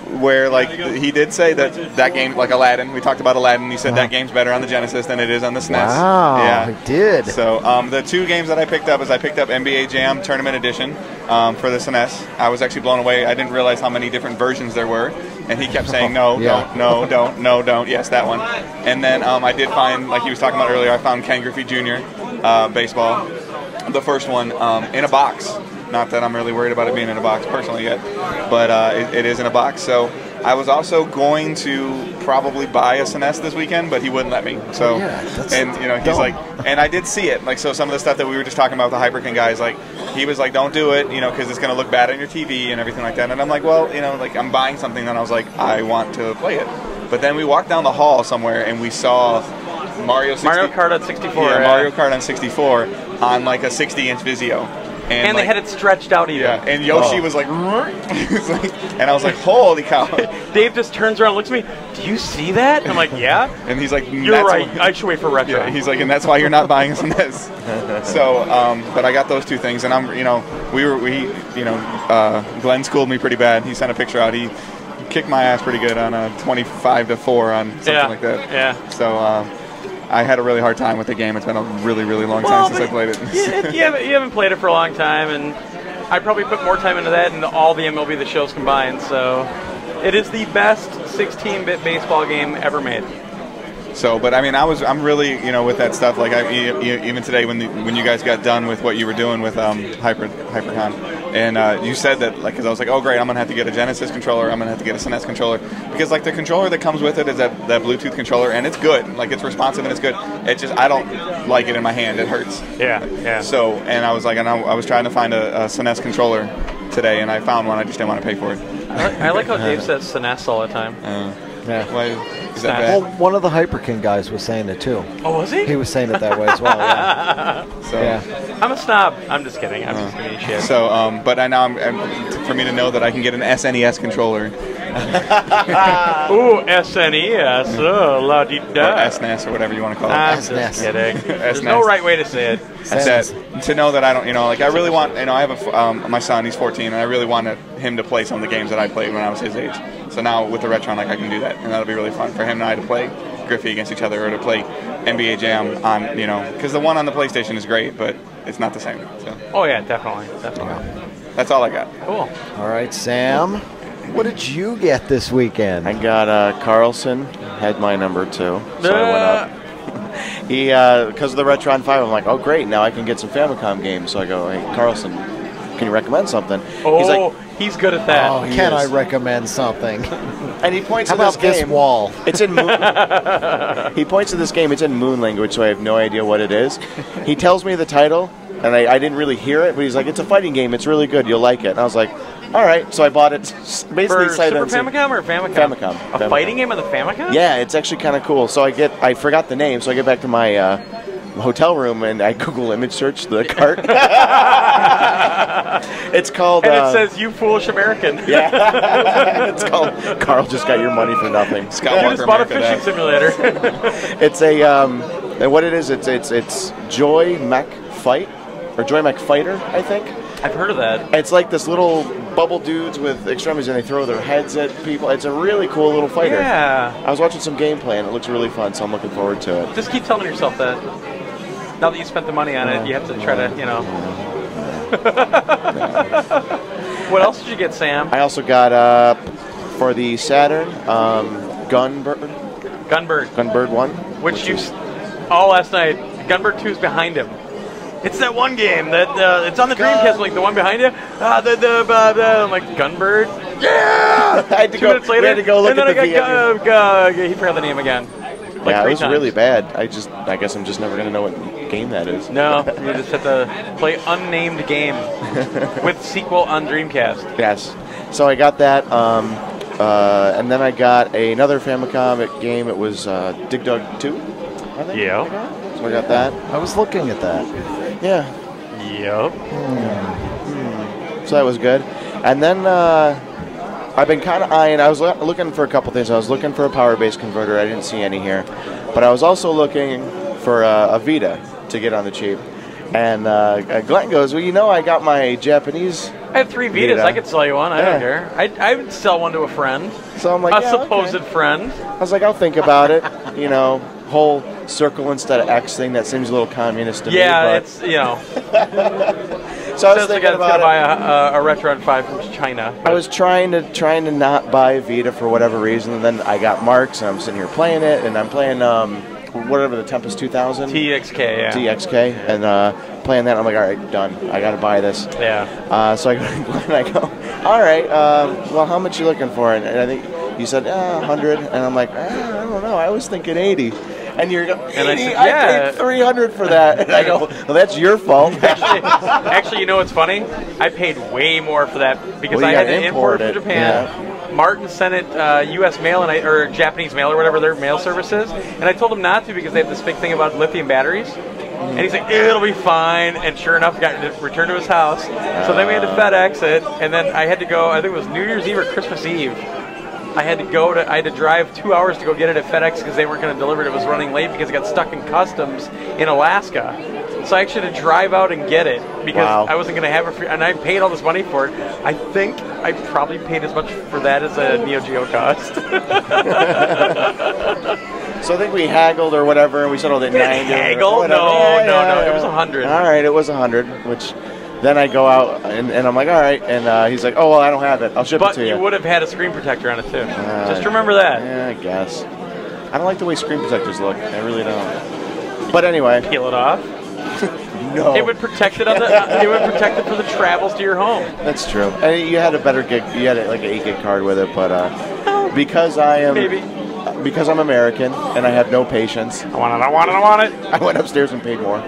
Where like he did say that game, like Aladdin, we talked about Aladdin. He said that game's better on the Genesis than it is on the SNES. Wow, yeah, he did. So the two games that I picked up is I picked up NBA Jam Tournament Edition for the SNES. I was actually blown away. I didn't realize how many different versions there were, and he kept saying no, don't, yes, that one. And then I did find, like he was talking about earlier, I found Ken Griffey Jr. Baseball, the first one in a box. Not that I'm really worried about it being in a box personally yet, but it is in a box. So I was also going to probably buy a SNES this weekend, but he wouldn't let me. So, and you know, he's like, and I did see it. Like, so some of the stuff that we were just talking about with the Hyperkin guys, like he was like, don't do it, you know, because it's going to look bad on your TV and everything like that. And I'm like, well, you know, like I'm buying something, and I was like, I want to play it. But then we walked down the hall somewhere and we saw Mario Kart on 64. Yeah, Mario Kart on 64 on like a 60-inch Vizio. And they had it stretched out even. Yeah, and Yoshi was like, and I was like, holy cow. Dave just turns around and looks at me, do you see that? And I'm like, yeah. And he's like, you're right, I should wait for retro. Yeah, he's like, and that's why you're not buying us this. So, but I got those two things, and I'm, you know, Glenn schooled me pretty bad. He sent a picture out. He kicked my ass pretty good on a 25-4 on something like that. Yeah. So, I had a really hard time with the game. It's been a really, really long time since I played it. you haven't played it for a long time, and I probably put more time into that than all the MLB The Shows combined. So it is the best 16-bit baseball game ever made. So, but I mean, I'm really, you know, with that stuff. Like, even today when you guys got done with what you were doing with Hypercon, and you said that, like, because I was like, oh great, I'm gonna have to get a Genesis controller, I'm gonna have to get a SNES controller, because like the controller that comes with it is that Bluetooth controller, and it's good, like it's responsive and it's good. It just, I don't like it in my hand, it hurts. Yeah. So, and I was like, and I was trying to find a SNES controller today, and I found one. I just didn't want to pay for it. I like how Dave says SNES all the time. Yeah. Why, is that bad? Well, one of the Hyperkin guys was saying it too. Oh, was he? He was saying it that way as well. Yeah. So, yeah. I'm a snob. I'm just kidding. I'm just giving you shit. So, but I now for me to know that I can get an SNES controller Ooh, SNES. Oh, la di Or da. SNES or whatever you want to call it. I'm just kidding. There's no right way to say it. That's it. To know that I don't, like I really want, I have my son, he's 14, and I really wanted him to play some of the games that I played when I was his age. So now with the RetroN, like I can do that, and that'll be really fun for him and I to play Griffey against each other, or to play NBA Jam on, because the one on the PlayStation is great, but it's not the same. So. Oh yeah, definitely. That's all I got. Cool. All right, Sam. What did you get this weekend? I got Carlson, had my number 2, so I went up. He, because of the RetroN 5, I'm like, oh great, now I can get some Famicom games. So I go, hey Carlson, can you recommend something? Oh, he's like, he's good at that. Oh, can I recommend something? And he points How to this about this game. wall? It's in Moon. He points to this game. It's in Moon language, so I have no idea what it is. He tells me the title, and I didn't really hear it, but he's like, it's a fighting game. It's really good. You'll like it. And I was like, all right. So I bought it. Basically, For Super Famicom or Famicom? Famicom. A fighting game on the Famicom? Yeah, it's actually kind of cool. So I forgot the name, so I get back to my hotel room and I Google image search the cart. It's called. And it says, "You foolish American." Yeah. It's called Carl Just Got Your Money for Nothing. Scott You just bought a fishing simulator. It's and what it is, it's Joy Mech Fight, or Joy Mech Fighter, I think. I've heard of that. It's like this little bubble dudes with extremities, and they throw their heads at people. It's a really cool little fighter. Yeah. I was watching some gameplay, and it looks really fun, so I'm looking forward to it. Just keep telling yourself that. Now that you spent the money on it, you have to try to, What else did you get, Sam? I also got, for the Saturn, Gunbird 1. Which you... All last night, Gunbird 2 is behind him. It's that one game that it's on the Dreamcast. Like the one behind you. I'm like Gunbird. Yeah. I had to 2 minutes later, we had to go look and then at the he forgot the name again. Like yeah, it 3 was times. really bad. I guess I'm just never gonna know what game that is. No, you just have to play unnamed game with sequel on Dreamcast. Yes. So I got that, and then I got another Famicom game. It was Dig Dug 2. I think. Yeah. So I got that. I was looking at that. Yeah. Yep. So that was good. And then I've been kind of eyeing. I was looking for a couple things. I was looking for a power base converter. I didn't see any here, but I was also looking for a Vita to get on the cheap. And Glenn goes, well, I got my Japanese. I have 3 Vitas. Vita. I could sell you one. I don't care. I would sell one to a friend. So I'm like, a supposed friend. I was like, I'll think about it. Whole circle instead of X thing. That seems a little communist to me. Yeah, but. it's So I was thinking about to buy a RetroN 5 from China. I was trying to not buy a Vita for whatever reason, and then I got Mark's, and I'm sitting here playing it, and I'm playing whatever the Tempest 2000 TXK, yeah. TXK, and playing that. I'm like, all right, done. I got to buy this. Yeah. So I go, and I go, all right. Well, how much you looking for? And I think you said 100, and I'm like, I don't know. I was thinking 80. And you're going, and I said, I paid 300 for that. And I go, well, that's your fault. Actually, you know what's funny? I paid way more for that because I had to import it from Japan. Yeah. Martin sent it U.S. mail or Japanese mail or whatever their mail service is, and I told him not to because they have this big thing about lithium batteries. And he's like, it'll be fine. And sure enough, got returned to his house. So then we had to FedEx it, and then I had to go. I think it was New Year's Eve or Christmas Eve. I had to drive 2 hours to go get it at FedEx because they weren't going to deliver it. It was running late because it got stuck in customs in Alaska. So I actually had to drive out and get it because I wasn't going to have it free. And I paid all this money for it. I think I probably paid as much for that as a Neo Geo cost. So I think we haggled or whatever, and we settled at 90. Haggle? No. It was 100. All right, it was 100, which... Then I go out, and I'm like, all right. And he's like, oh, well, I don't have it. I'll ship it to you. But you would have had a screen protector on it, too. Just remember that. Yeah, I guess. I don't like the way screen protectors look. I really don't. But anyway. Peel it off? No. It would protect it it would protect it for the travels to your home. That's true. And you had a better gig. You had like an 8 gig card with it, but because I'm American and I have no patience. I want it. I went upstairs and paid more.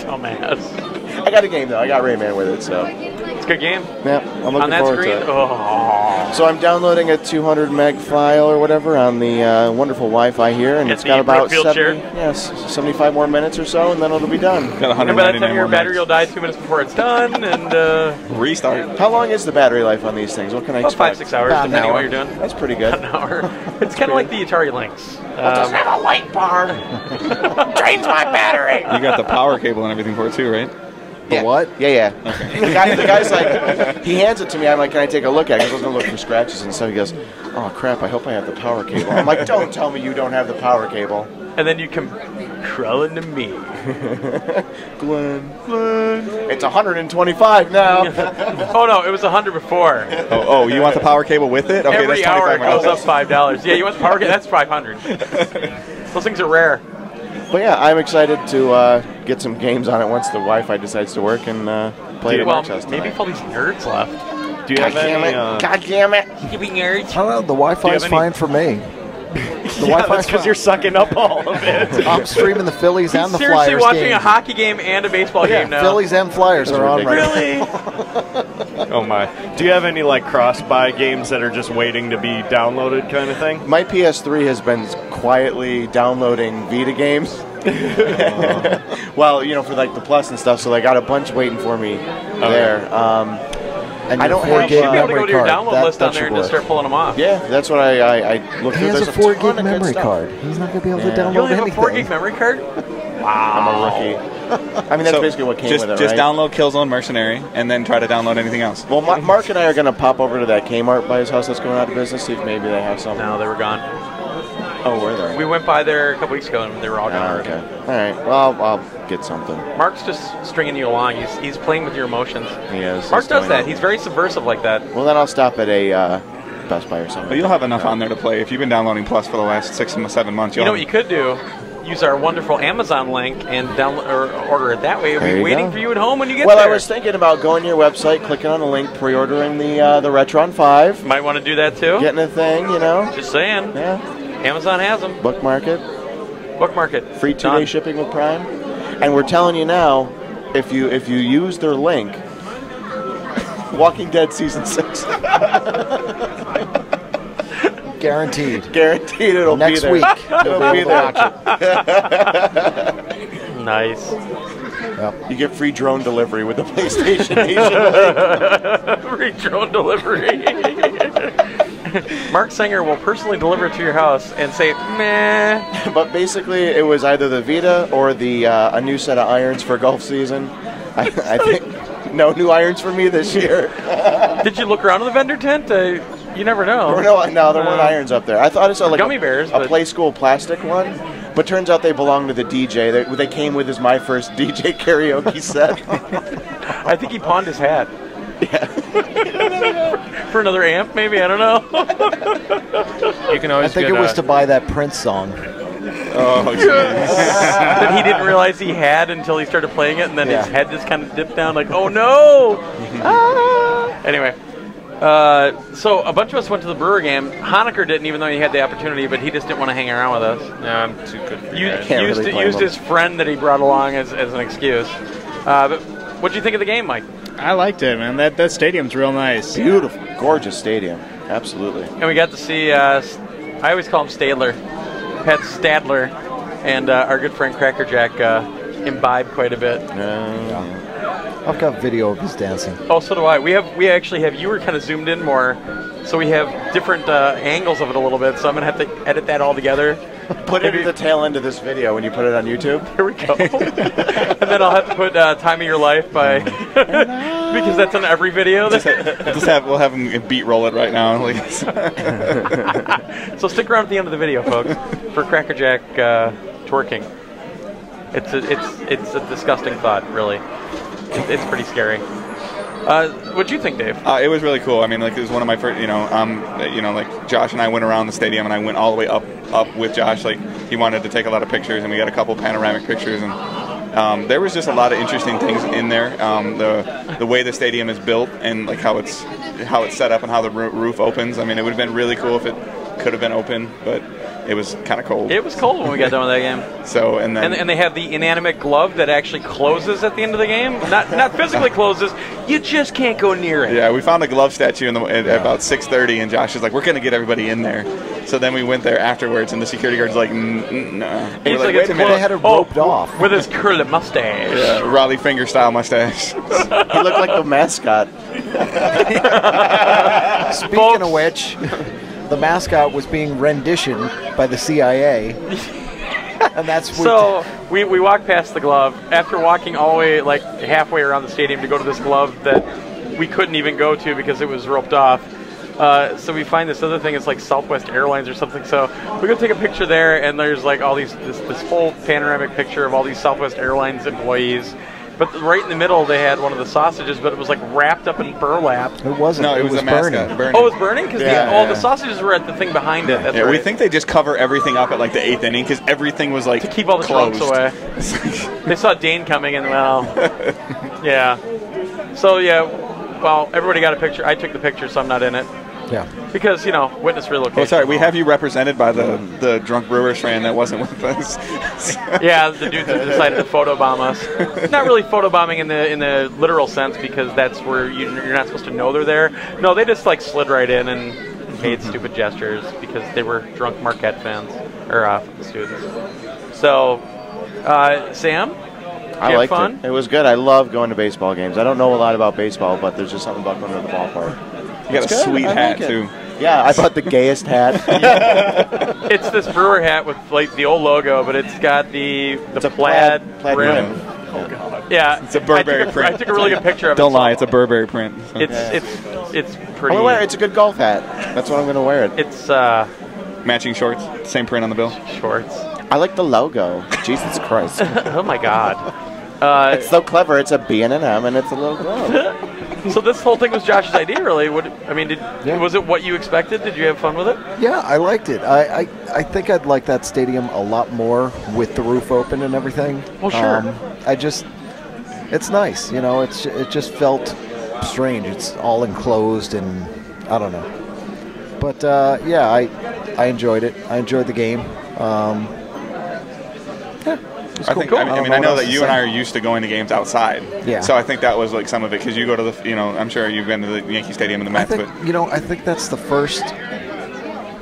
Dumbass. I got a game though. I got Rayman with it, so it's good game. Yeah, I'm looking on that forward screen. to it. Oh. So I'm downloading a 200 meg file or whatever on the wonderful Wi-Fi here, and it's got about 75 more minutes or so, and then it'll be done. Got 199 and by the time your more battery megs. will die 2 minutes before it's done, and Restart. How long is the battery life on these things? What can I about expect? 5-6 hours, About an depending on hour. what you're doing. That's pretty good. An hour. It's kind of like the Atari Lynx. It doesn't have a light bar. Drains my battery. You got the power cable and everything for it too, right? The what? Yeah. The guy's like, he hands it to me. I'm like, can I take a look at it? He goes, I'm going to look for scratches and stuff. He goes, oh crap, I hope I have the power cable. I'm like, don't tell me you don't have the power cable. And then you come crawling to me. Glenn. It's 125 now. Oh no, it was 100 before. Oh, you want the power cable with it? Okay, Every that's hour it goes up $25. $5. Yeah, you want the power cable? That's 500. Those things are rare. But yeah, I'm excited to get some games on it once the Wi-Fi decides to work and play it at Mark's house maybe tonight. if all these nerds left. Do you have any? God damn it! You be nerds. I don't know. The Wi-Fi is fine for me. The Wi-Fi's because you're sucking up all of it. I'm streaming the Phillies and the Seriously, Flyers watching game. a hockey game and a baseball game now. Phillies and Flyers are on right now. Really? Oh my! Do you have any like cross-buy games that are just waiting to be downloaded, kind of thing? My PS3 has been quietly downloading Vita games. Well, for like the Plus and stuff, so I got a bunch waiting for me there. And I don't your have 4 You gig should be able to go memory to your card. download list on there and just start pulling them off. Yeah, that's what I looked He through. has There's a 4 ton gig of good memory stuff. card. He's not going to be able to Yeah. download You only have a anything. 4 gig memory card? I'm a rookie. I mean, that's basically what came with it, Just right? download Killzone Mercenary and then try to download anything else. Well, Mark and I are going to pop over to that Kmart by his house that's going out of business, see if maybe they have something. No, they were gone. Oh, were they? We went by there a couple weeks ago and they were all gone. Okay. All right. Well, I'll get something. Mark's just stringing you along. He's playing with your emotions. He is. Mark He's does doing that. it. He's very subversive like that. Well, then I'll stop at a Best Buy or something. But you'll have enough on there to play. If you've been downloading Plus for the last 6 to 7 months, You you'll know what you could do? Use our wonderful Amazon link and download or order it that way. It'll There be you waiting go. for you at home when you get Well, there. I was thinking about going to your website, clicking on the link, pre-ordering the RetroN 5, Might want to do that too. getting a thing, Just saying. Yeah. Amazon has them. Bookmark it. Bookmark it. Free 2-day shipping with Prime. And we're telling you now, if you use their link, Walking Dead Season 6. Guaranteed. Guaranteed it'll Next be there. week, you'll It'll be be able to there. watch it. Nice. Yep. You get free drone delivery with the PlayStation Nation link. Free drone delivery. Mark Sanger will personally deliver it to your house and say, meh. But basically, it was either the Vita or the a new set of irons for golf season. I think no new irons for me this year. Did you look around in the vendor tent? You never know. No, there weren't irons up there. I thought I saw like Gummy bears, a but- Play School plastic one, but turns out they belong to the DJ. They came with as my first DJ karaoke set. I think he pawned his hat. Yeah. For another amp, maybe? I don't know. You can I always think get it was to buy that Prince song. Oh, jeez. That he didn't realize he had until he started playing it, and then Yeah. his head just kind of dipped down like, oh no! Ah! Anyway, so a bunch of us went to the Brewer game. Honecker didn't, even though he had the opportunity, but he just didn't want to hang around with us. No, I'm too good for You that. Can't used, really blame used him. his friend that he brought along as an excuse. But what'd you think of the game, Mike? I liked it, man. That stadium's real nice. Beautiful, gorgeous stadium. Absolutely. And we got to see, I always call him Stadler, Pat Stadler, and our good friend Cracker Jack imbibe quite a bit. I've got video of his dancing. Oh, so do I. We actually have, you were kind of zoomed in more, so we have different angles of it a little bit, so I'm going to have to edit that all together. Put it at the tail end of this video when you put it on YouTube. Here we go. And then I'll have to put Time of Your Life by, because that's on every video. We'll have him beat roll it right now. So stick around at the end of the video, folks, for Cracker Jack twerking. It's a disgusting thought, really. It's pretty scary. What'd you think, Dave? It was really cool. I mean, like, it was one of my first, like Josh and I went around the stadium, and I went all the way up with Josh. Like, he wanted to take a lot of pictures, and we got a couple panoramic pictures, and there was just a lot of interesting things in there. The way the stadium is built, and like how it's set up, and how the roof opens. I mean, it would have been really cool if it could have been open, but it was kind of cold. It was cold when we got done with that game. So and then and they have the inanimate glove that actually closes at the end of the game. Not physically closes. You just can't go near it. Yeah, we found a glove statue at about 6:30, and Josh is like, "We're going to get everybody in there." So then we went there afterwards, and the security guard's like, "No." He's like, wait a minute, they had it roped off with his curly mustache. Yeah, Raleigh finger style mustache. He looked like the mascot. Speaking of which, the mascot was being renditioned by the CIA. And that's so we walked past the glove after walking all the way like halfway around the stadium to go to this glove that we couldn't even go to because it was roped off. So we find this other thing. It's like Southwest Airlines or something. So we go take a picture there, and there's like all these this whole panoramic picture of all these Southwest Airlines employees. But right in the middle, they had one of the sausages, but it was like wrapped up in burlap. It wasn't. No, it was a burning. mascot. Burning. Oh, it was burning? Because the sausages were at the thing behind it. That's Yeah, right. we think they just cover everything up at like the 8th inning because everything was like to keep all the closed. trunks away. They saw Dane coming, and well, yeah. So yeah, well, everybody got a picture. I took the picture, so I'm not in it. Yeah. Because, you know, witness relocation. Oh, sorry, we have you represented by the drunk Brewers fan that wasn't with us. Yeah, the dude that decided to photobomb us. Not really photobombing in the literal sense, because that's where you're not supposed to know they're there. No, they just like slid right in and made stupid gestures because they were drunk Marquette fans or students. So, Sam, I liked it. It was good. I love going to baseball games. I don't know a lot about baseball, but there's just something about going to the ballpark. You got a sweet hat, too. Yeah, I bought the gayest hat. It's this Brewer hat with like the old logo, but it's got the plaid rim. Oh God. Yeah, it's a Burberry print. I took a really good picture of it. Don't lie, it's a Burberry print. So. It's pretty. I'm gonna wear it. It's a good golf hat. That's what I'm gonna wear it. It's matching shorts. Same print on the bill. Shorts. I like the logo. Jesus Christ. Oh my God. It's so clever. It's a B and an M, and it's a little glove. So this whole thing was Josh's idea, really? Was it what you expected? Did you have fun with it? Yeah, I liked it. I think I'd like that stadium a lot more with the roof open and everything. Well, sure. It's nice, you know. It just felt strange. It's all enclosed, and I don't know. But yeah, I enjoyed it. I enjoyed the game. I know that you and I are used to going to games outside. Yeah. So I think that was like some of it because you go to the, I'm sure you've been to the Yankee Stadium and the Mets. I think that's the first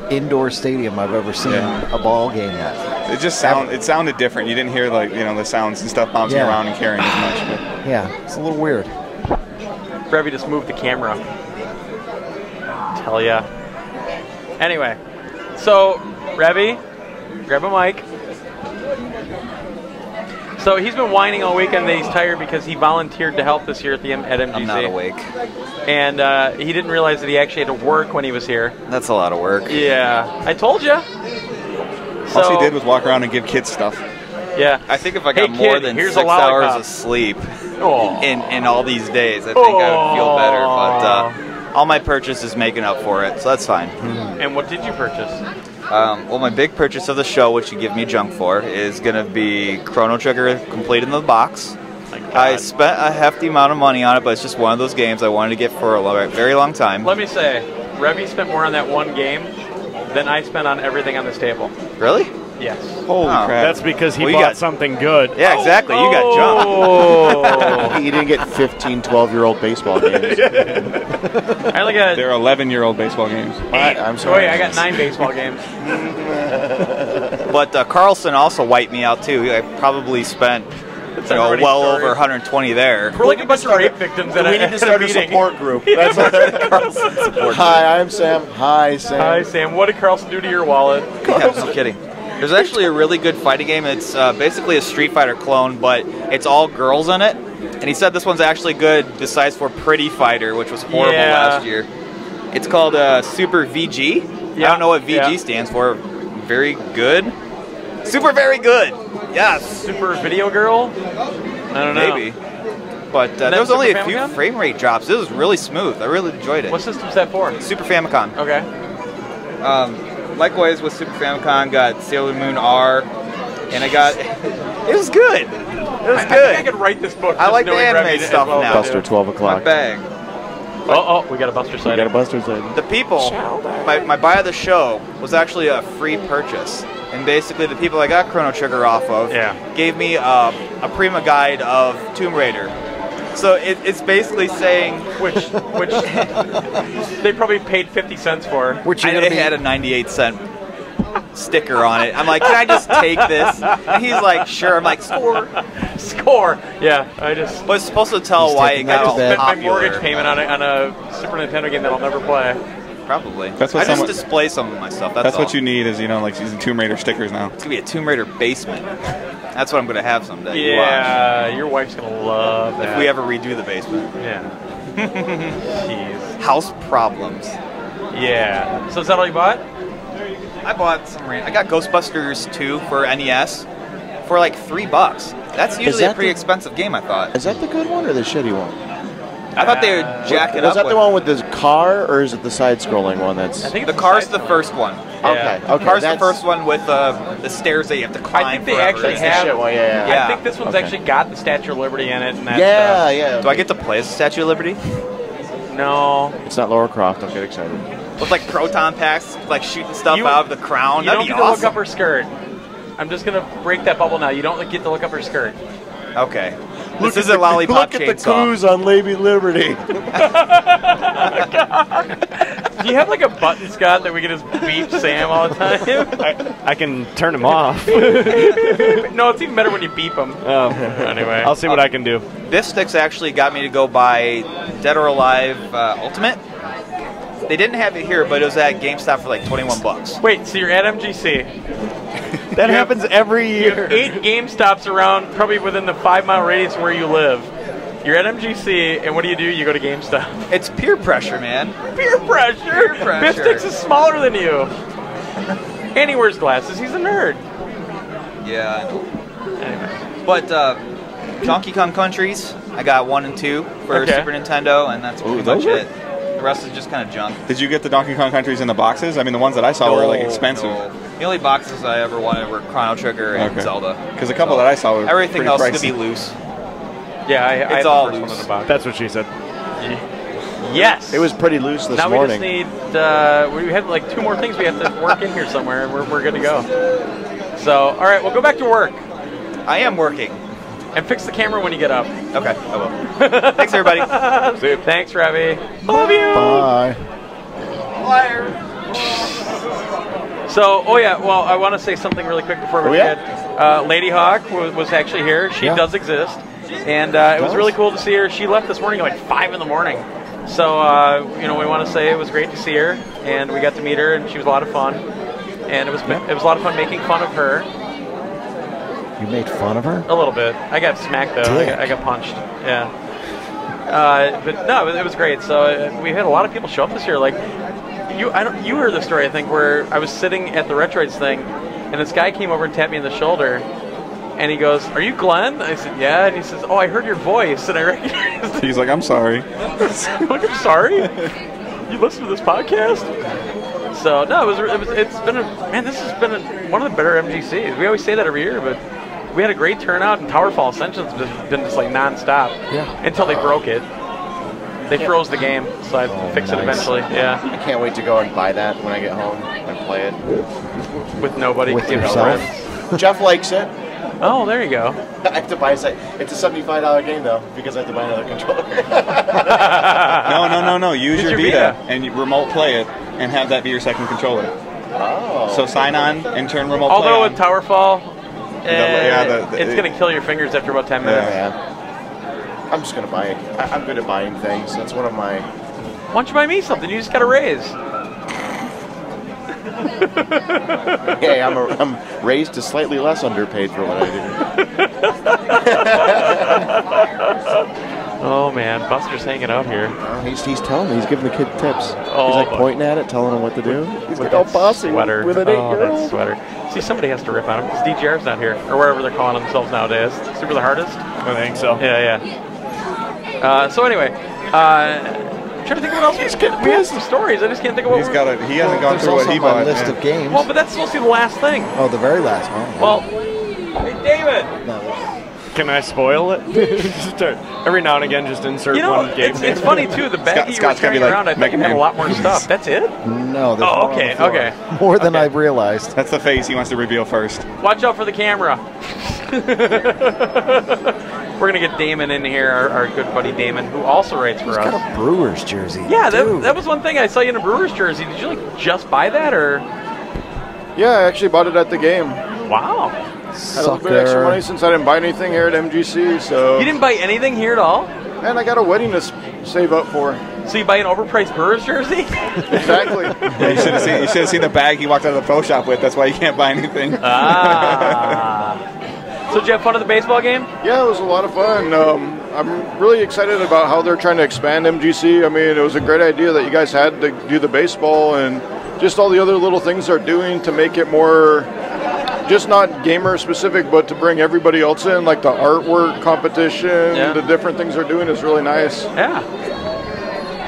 indoor stadium I've ever seen a ball game at. It just sounded different. You didn't hear like the sounds and stuff bouncing around and carrying as much. But. Yeah, it's a little weird. Revy just moved the camera. Tell ya. Anyway, so Revy, grab a mic. So he's been whining all weekend that he's tired because he volunteered to help this year at MGC. I'm not awake. And he didn't realize that he actually had to work when he was here. That's a lot of work. Yeah, I told you. So, all he did was walk around and give kids stuff. Yeah. I think if I got more than 6 hours of sleep in all these days, I think I would feel better. But all my purchase is making up for it, so that's fine. And what did you purchase? Well, my big purchase of the show, which you give me junk for, is going to be Chrono Trigger complete in the box. I spent a hefty amount of money on it, but it's just one of those games I wanted to get for a very long time. Let me say, Revy spent more on that one game than I spent on everything on this table. Really? Yes. Holy crap. That's because he bought something good. Yeah, exactly. You got junk. He didn't get 15, 12-year-old baseball games. They're 11-year-old baseball games. I'm sorry. I got 9 baseball games. But Carlson also wiped me out, too. I probably spent well over 120 there. We're like a bunch of rape victims at we need to start a support group. That's what Carlson support. Hi, I'm Sam. Hi, Sam. Hi, Sam. What did Carlson do to your wallet? Yeah, no kidding. There's actually a really good fighting game. It's basically a Street Fighter clone, but it's all girls in it. And he said this one's actually good, besides for Pretty Fighter, which was horrible last year. It's called Super VG. I don't know what VG stands for. Very good. Super very good. Yes. Super Video Girl? I don't know. Maybe. But there was only a few frame rate drops. It was really smooth. I really enjoyed it. What system's that for? Super Famicom. Okay. Likewise with Super Famicom, got Sailor Moon R, and I got. It was good. It was good. I think I could write this book. I like the anime stuff now. Buster, 12 o'clock. My bag. Oh, we got a Buster sighting. We got a Buster sighting. The people, my buy of the show was actually a free purchase. And basically the people I got Chrono Trigger off of gave me a Prima guide of Tomb Raider. So it's basically saying which they probably paid 50 cents for. Which I had a 98-cent sticker on it. I'm like, can I just take this? And he's like, sure. I'm like, score. Yeah, I just was supposed to tell why it got all spent my popular. mortgage payment on a Super Nintendo game that I'll never play. Probably. That's what I just display some of my stuff. That's all. what you need is, like using Tomb Raider stickers now. It's going to be a Tomb Raider basement. That's what I'm going to have someday. Yeah, your wife's going to love that. If we ever redo the basement. Yeah. Jeez. House problems. Yeah. So is that all you bought? I bought some. I got Ghostbusters 2 for NES for like $3. That's usually a pretty expensive game, I thought. Is that the good one or the shitty one? I thought they would jack it up. Was that the one with the car, or is it the side-scrolling one? That's. I think the car's the first one. Okay. The car's the first one with the stairs that you have to climb. I think they actually have. Yeah. I think this one's actually got the Statue of Liberty in it. And that yeah. Do I get to play as the Statue of Liberty? No. It's not Lara Croft. Don't get excited. With like proton packs, like shooting stuff out of the crown. You don't get to look up her skirt. I'm just gonna break that bubble now. You don't get to look up her skirt. Okay. This is a lollipop chainsaw. Look at the clues on Lady Liberty. Do you have like a button, Scott, that we can just beep Sam all the time? I can turn him off. No, it's even better when you beep him. Anyway. I'll see what I can do. This stick's actually got me to go buy Dead or Alive Ultimate. They didn't have it here, but it was at GameStop for like $21. Wait, so you're at MGC. That happens every year. You have 8 GameStops around, probably within the 5-mile radius of where you live. You're at MGC, and what do? You go to GameStop. It's peer pressure, man. Peer pressure? Bistix is smaller than you. And he wears glasses. He's a nerd. Yeah. Anyway. But Donkey Kong Countries, I got 1 and 2 for Super Nintendo, and that's pretty much it. The rest is just kind of junk. Did you get the Donkey Kong Countries in the boxes? I mean, the ones that I saw were like expensive. No. The only boxes I ever wanted were Chrono Trigger and Zelda. Because a couple that I saw were everything pretty else pricey. could be loose. Yeah, it's all loose. That's what she said. Yes. It was pretty loose this morning. Now we just need, we have like 2 more things we have to work in here somewhere, and we're good to go. So, all right, we'll go back to work. I am working. And fix the camera when you get up. Okay, I will. Thanks, everybody. Thanks, Ravi. Love you. Bye. Liar. So, well, I want to say something really quick before we forget. Lady Hawk was actually here. She does exist. And it was really cool to see her. She left this morning at like 5 in the morning. So, we want to say it was great to see her. And we got to meet her, and she was a lot of fun. And it was a lot of fun making fun of her. You made fun of her? A little bit. I got smacked, though. I got punched. Yeah. But no, it was great. So we had a lot of people show up this year. Like, you heard the story, I think, where I was sitting at the Retroids thing, and this guy came over and tapped me in the shoulder, and he goes, "Are you Glenn?" I said, "Yeah." And he says, "Oh, I heard your voice," and I recognized it. He's like, "I'm sorry." I'm like, "I'm sorry? You listen to this podcast?" So no, it's been this has been one of the better MGCs. We always say that every year, but we had a great turnout, and Towerfall Ascension's been just like nonstop. Yeah. Until they broke it. They froze the game, so I fixed it eventually. Yeah. I can't wait to go and buy that when I get home and play it. With nobody. With you know, yourself? friends. Jeff likes it. Oh, there you go. I have to buy it's a $75 game though because I have to buy another controller. No. Use your Vita and you remote play it and have that be your second controller. Oh. So sign on and turn remote Although play with Towerfall, it's the going to kill your fingers after about 10 minutes. Yeah. I'm just going to buy it. I'm good at buying things. That's one of my... Why don't you buy me something? You just got a raise. Hey, I'm raised to slightly less underpaid for what I do. Oh man, Buster's hanging out here. He's telling me, he's giving the kid tips. Oh, he's like pointing at it, telling him what to do. He's like, "Oh, bossy sweater. with an 8-year-old." That sweater. See, somebody has to rip on him because DGR's not here, or wherever they're calling themselves nowadays. Super the hardest. I think so. Yeah. So anyway, I'm trying to think of what else we have some stories. I just can't think of what he hasn't gone through what he bought. List of games. Well, but that's supposed to be the last thing. Oh, the very last one. Well, hey David. No, Can I spoil it? Just every now and again, just insert one game. It's funny too. The bag you were carrying around, I think had a lot more stuff. That's it? No. There's more okay, on the floor. okay. More than I realized. That's the face he wants to reveal first. Watch out for the camera. We're gonna get Damon in here, our good buddy Damon, who also writes for us. He's got a Brewers jersey. Yeah, that was one thing I saw you in a Brewers jersey. Did you just buy that, or? Yeah, I actually bought it at the game. Wow. Had a little bit of extra money since I didn't buy anything here at MGC, so. You didn't buy anything here at all? And I got a wedding to save up for. So you buy an overpriced Brewers jersey? Exactly. Yeah, you should have seen the bag he walked out of the pro shop with. That's why you can't buy anything. So did you have fun at the baseball game? Yeah, it was a lot of fun. I'm really excited about how they're trying to expand MGC. I mean, it was a great idea that you guys had to do the baseball and just all the other little things they're doing to make it more, just not gamer specific, but to bring everybody else in, like the artwork competition, the different things they're doing is really nice. Yeah.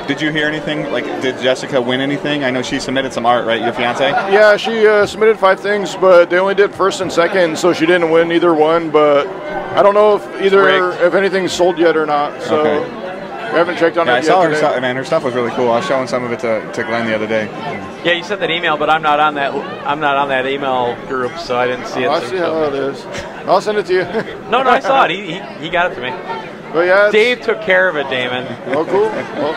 Did you hear anything? Like, did Jessica win anything? I know she submitted some art, right? Your fiance? Yeah, she submitted 5 things, but they only did first and second, so she didn't win either one. But I don't know if anything's sold yet or not. So we haven't checked on it yet. I saw her stuff. Man, her stuff was really cool. I was showing some of it to Glenn the other day. Yeah, you sent that email, but I'm not on that. I'm not on that email group, so I didn't see it. I see how it is. I'll send it to you. No, I saw it. He got it to me. But yeah, Dave took care of it, Damon. Oh, cool. Well,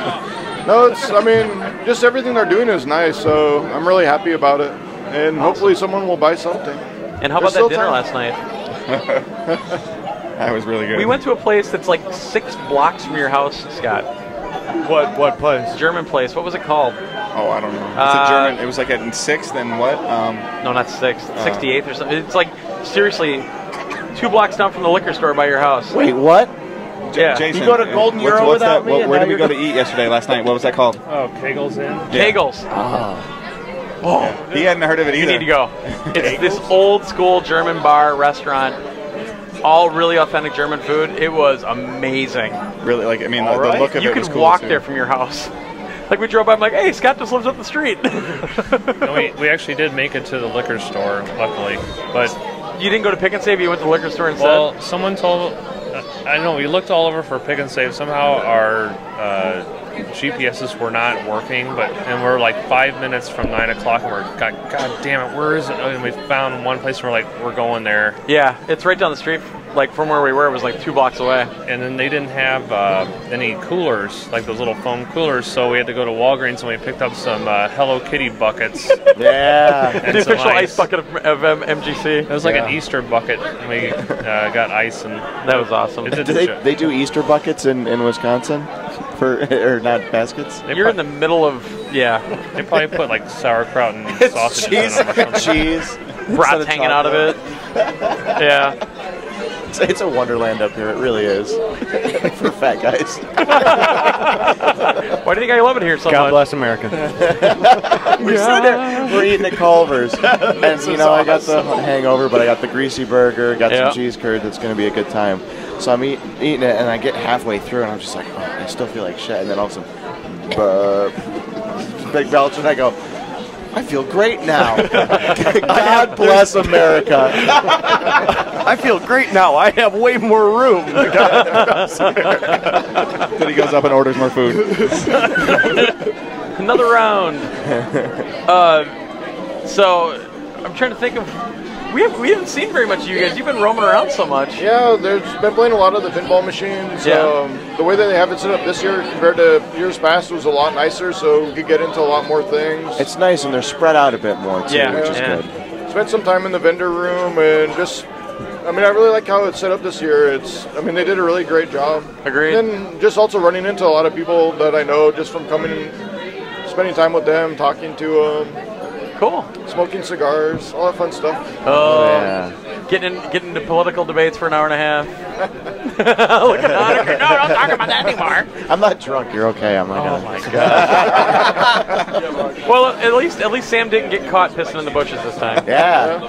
no, I mean, just everything they're doing is nice, so I'm really happy about it. And hopefully someone will buy something. And how about that dinner last night? That was really good. We went to a place that's like 6 blocks from your house, Scott. What place? German place. What was it called? Oh, I don't know. It's a German. It was like at 6th and what? No, not 6th. 68th or something. It's like, seriously, 2 blocks down from the liquor store by your house. Wait, what? Yeah. Jason, you go to Golden Euro without me? Where did we go to eat yesterday, last night? What was that called? Oh, Kegel's Inn? Kegels. Oh, he hadn't heard of it either. You need to go. It's this old school German bar, restaurant, all really authentic German food. It was amazing. Really, like, I mean, the look of it was cool. You could walk there from your house. Like, we drove by, I'm like, hey, Scott just lives up the street. No, we actually did make it to the liquor store, luckily. But you didn't go to Pick and Save, you went to the liquor store instead? Well, someone told... I don't know, we looked all over for Pick and Save. Somehow our GPSs were not working, and we're like 5 minutes from 9 o'clock, and we're, God damn it, where is it? And we found one place, and we're like, we're going there. Yeah, it's right down the street, like from where we were. It was like 2 blocks away. And then they didn't have any coolers, like those little foam coolers, so we had to go to Walgreens, and we picked up some Hello Kitty buckets. Yeah. The official ice bucket of MGC. It was like an Easter bucket, and we got ice, and that was awesome. Do they do Easter buckets in Wisconsin? Or not baskets? You're in the middle of, They probably put like sauerkraut and sausage cheese. in them or Cheese. Brats hanging out of it. Yeah. It's a wonderland up here. It really is. For fat guys. Why do you think I love it here so much? God bless America. We're eating at Culver's. And, I got the hangover, but I got the greasy burger, got some cheese curd. That's going to be a good time. So I'm eating it, and I get halfway through, and I'm just like, oh, I still feel like shit. And then all of a sudden, big belch, and I go, I feel great now. God bless America. I feel great now. I have way more room. Then he goes up and orders more food. Another round. So I'm trying to think of. We haven't seen very much of you guys. You've been roaming around so much. Yeah, there's been playing a lot of the pinball machines. Yeah. The way that they have it set up this year compared to years past was a lot nicer, so we could get into a lot more things. It's nice, and they're spread out a bit more, too, which is good. Spent some time in the vendor room, and just, I really like how it's set up this year. They did a really great job. Agreed. And just also running into a lot of people that I know just from coming, spending time with them, talking to them. Cool. Smoking cigars, all that fun stuff. Oh, yeah. Getting into political debates for an hour and a half. Look at Honaker. No, don't talk about that anymore. I'm not drunk. You're okay. I'm not. Oh my God. Well, at least Sam didn't get caught pissing in the bushes this time. Yeah.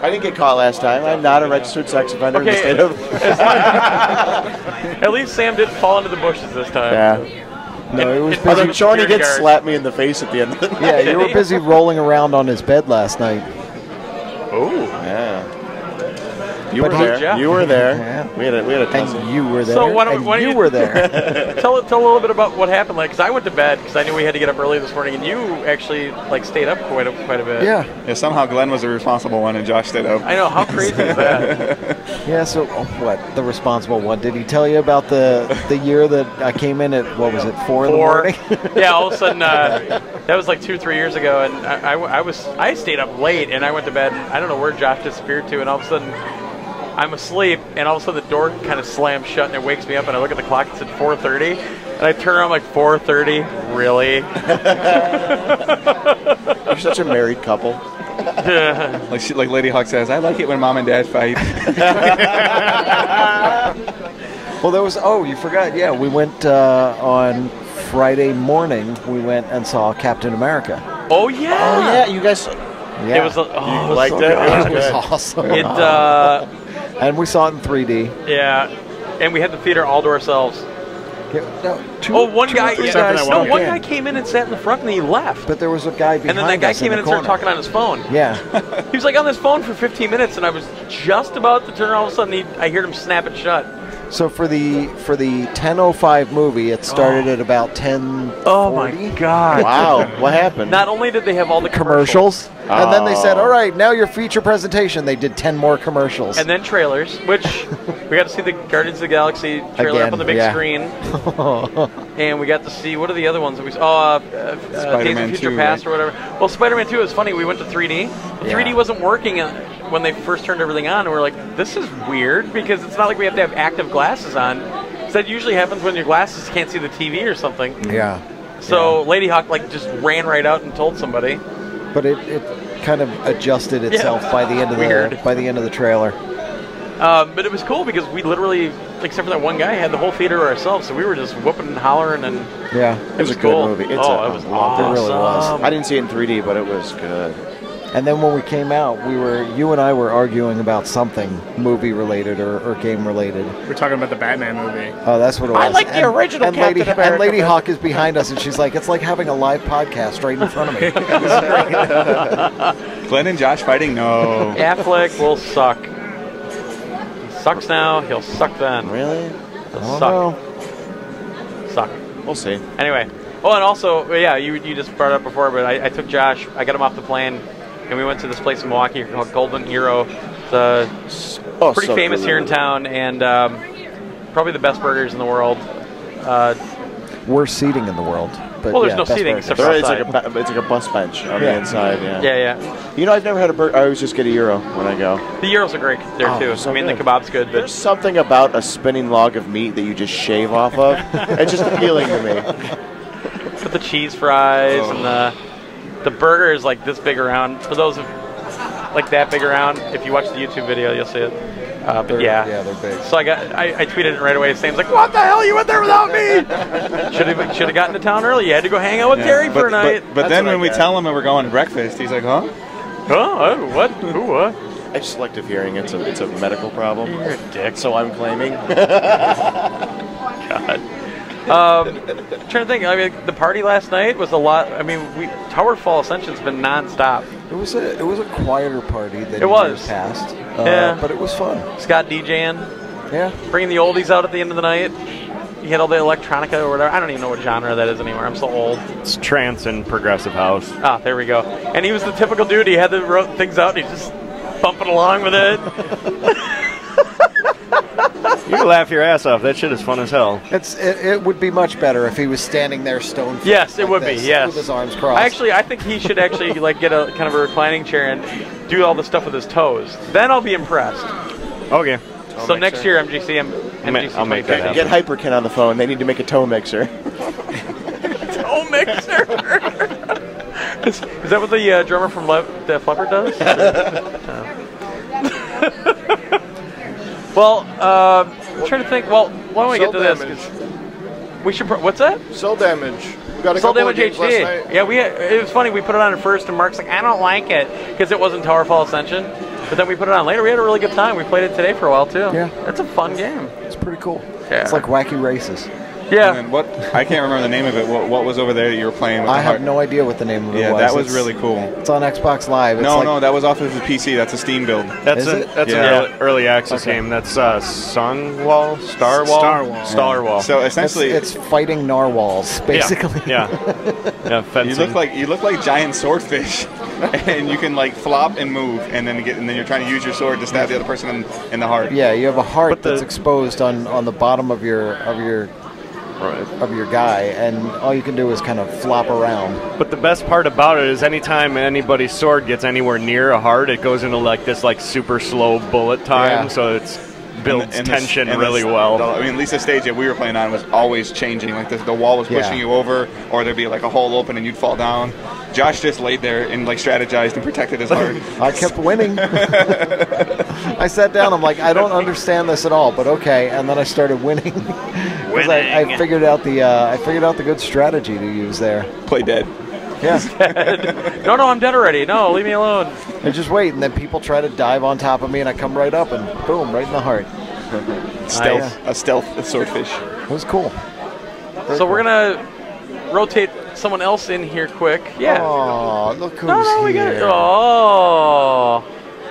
I didn't get caught last time. I'm not a registered sex offender in the state of. At least Sam didn't fall into the bushes this time. Yeah. No, it was busy. Although Shorty did slap me in the face at the end of it. Yeah, you were busy rolling around on his bed last night. Oh. Yeah. You were there. Jeff. You were there. Yeah. We had a tussle. And you were there. So and you were there. Tell a little bit about what happened. Like, because I went to bed because I knew we had to get up early this morning, and you actually like stayed up quite a bit. Yeah. Somehow Glenn was the responsible one, and Josh stayed up. I know. How crazy is that? Yeah. So what? The responsible one? Did he tell you about the year that I came in at what was it 4 in the morning? Yeah. All of a sudden, that was like 2 or 3 years ago, and I stayed up late, and I went to bed. And I don't know where Josh disappeared to, and all of a sudden I'm asleep, and all of a sudden the door kind of slams shut, and it wakes me up, and I look at the clock. It said 4:30, and I turn around like 4:30. Really? You're such a married couple. Like Lady Hawk says, I like it when mom and dad fight. Well, there was. Oh, you forgot. Yeah, we went on Friday morning. We went and saw Captain America. Oh yeah. Oh yeah, you guys. Yeah. It was. You liked it? It was awesome. It. And we saw it in 3D. Yeah, and we had the theater all to ourselves. Yeah, no, one guy. One in. guy came in and sat in the front, and he left. But there was a guy behind us. And then that guy came in and started talking on his phone. Yeah. He was like on his phone for 15 minutes, and I was just about to turn. All of a sudden, I heard him snap it shut. So for the 10:05 movie, it started at about 10:40. Oh my God! Wow, what happened? Not only did they have all the commercials, and then they said, "All right, now your feature presentation." They did 10 more commercials, and then trailers, which we got to see the Guardians of the Galaxy trailer up on the big screen, and we got to see what are the other ones that we saw? Days of Future Past or whatever. Well, Spider-Man 2 is funny. We went to 3D. 3D wasn't working when they first turned everything on, and we're like, this is weird because it's not like we have to have active glasses on. So that usually happens when your glasses can't see the TV or something. Yeah. So Lady Hawk just ran right out and told somebody. But it kind of adjusted itself by the end of the trailer. But it was cool because we literally, except for that one guy, had the whole theater ourselves. So we were just whooping and hollering, and it was a cool. good movie. It was awesome. It really was. I didn't see it in 3D, but it was good. And then when we came out, you and I were arguing about something movie related or game related. We're talking about the Batman movie. Oh, that's what it was. I like the original Captain America. And Lady Hawk is behind us, and she's like, it's like having a live podcast right in front of me. Glenn and Josh fighting? No. Affleck will suck. He sucks now. He'll suck then. Really? He'll suck. Suck. We'll see. Anyway. Oh, and also, yeah, you just brought it up before, but I took Josh. I got him off the plane, and we went to this place in Milwaukee called Golden Hero. It's pretty famous here in town, and probably the best burgers in the world. Worst seating in the world. But well, there's no seating except for outside. It's like a bus bench on the inside. Yeah. Yeah. You know, I've never had a burger. I always just get a gyro when I go. The gyros are great there too. So I mean, good. the kebab's good, but there's something about a spinning log of meat that you just shave off of. It's just appealing to me. With the cheese fries and the burger is like this big around. For those of like that big around, if you watch the YouTube video, you'll see it. But they're big. So I tweeted it right away. Sam's like, "What the hell? You went there without me? Should have gotten to town early. You had to go hang out with Terry for a night." But then when we tell him that we're going to breakfast, he's like, "Huh? Oh, what? Who? What?" I have selective hearing. It's a medical problem. You're a dick. So I'm claiming. God. Trying to think. I mean, the party last night was a lot. I mean, Tower Fall Ascension's been nonstop. It was a quieter party than it was years past. But it was fun. Scott DJing. Yeah. Bringing the oldies out at the end of the night. He had all the electronica or whatever. I don't even know what genre that is anymore. I'm so old. It's trance and progressive house. Ah, there we go. And he was the typical dude. He had the things out. And he's just bumping along with it. You can laugh your ass off. That shit is fun as hell. It would be much better if he was standing there stone faced. Yes, it like would this, be. Yes, with his arms crossed. I think he should actually like get a kind of a reclining chair and do all the stuff with his toes. Then I'll be impressed. Okay. So next year, MGC, I'll make that happen. Get Hyperkin on the phone. They need to make a toe mixer. Toe mixer. Is that what the drummer from Def Leppard does? Well, I'm trying to think. Well, why don't we get to this? We should. What's that? Cell Damage. We got a Cell couple Damage of games HD. last night. Yeah, it was funny. We put it on at first, and Mark's like, "I don't like it," because it wasn't Tower Fall Ascension. But then we put it on later. We had a really good time. We played it today for a while too. Yeah, it's a fun game. It's pretty cool. Yeah. It's like wacky races. Yeah. And then I can't remember the name of it. What was over there that you were playing with I the have heart? no idea what the name of it was. Yeah, that was It's- really cool. It's on Xbox Live. It's No, that was off of the PC. That's a Steam build. That's Is an it? an early access game. That's Songwall, Starwall, Starwall. So essentially, it's fighting narwhals, basically. Yeah. Yeah, fencing. you look like giant swordfish, and you can like flop and move, and then you're trying to use your sword to stab the other person in the heart. Yeah, you have a heart that's exposed on the bottom of your guy, and all you can do is kind of flop around. But the best part about it is anytime anybody's sword gets anywhere near a heart, it goes into like this super slow bullet time, so it's builds tension really well. I mean, at least the stage that we were playing on was always changing. Like the wall was pushing you over, or there'd be like a hole open and you'd fall down. Josh just laid there and like strategized and protected his heart. I kept winning. I sat down. I'm like, I don't understand this at all, but okay. And then I started winning because I figured out the good strategy to use there. Play dead. Yeah. No, I'm dead already. No, leave me alone. I just wait, and then people try to dive on top of me, and I come right up, and boom, right in the heart. A stealth swordfish. It was cool. So we're gonna rotate someone else in here quick. Yeah. Oh, look who's we got here. Oh.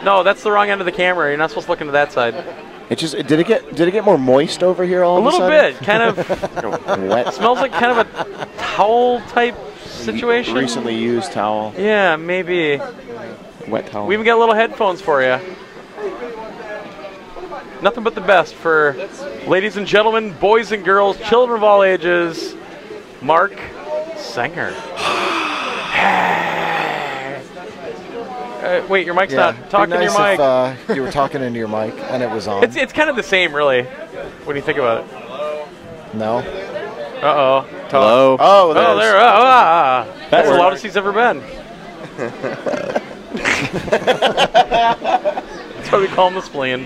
No, that's the wrong end of the camera. You're not supposed to look into that side. It just did it get more moist over here all A of a little sudden? bit, kind of. Wet. It smells like kind of a towel type situation. Recently used towel. Yeah, maybe. Wet towel. We even got little headphones for you. Nothing but the best for ladies and gentlemen, boys and girls, children of all ages. Mark Sanger. Wait, your mic's not talking to your mic. If, you were talking into your mic and it was on. It's kind of the same, really, when you think about it. No. Uh-oh. Hello. Oh, there. That's the loudest he's ever been. That's why we call him the spleen.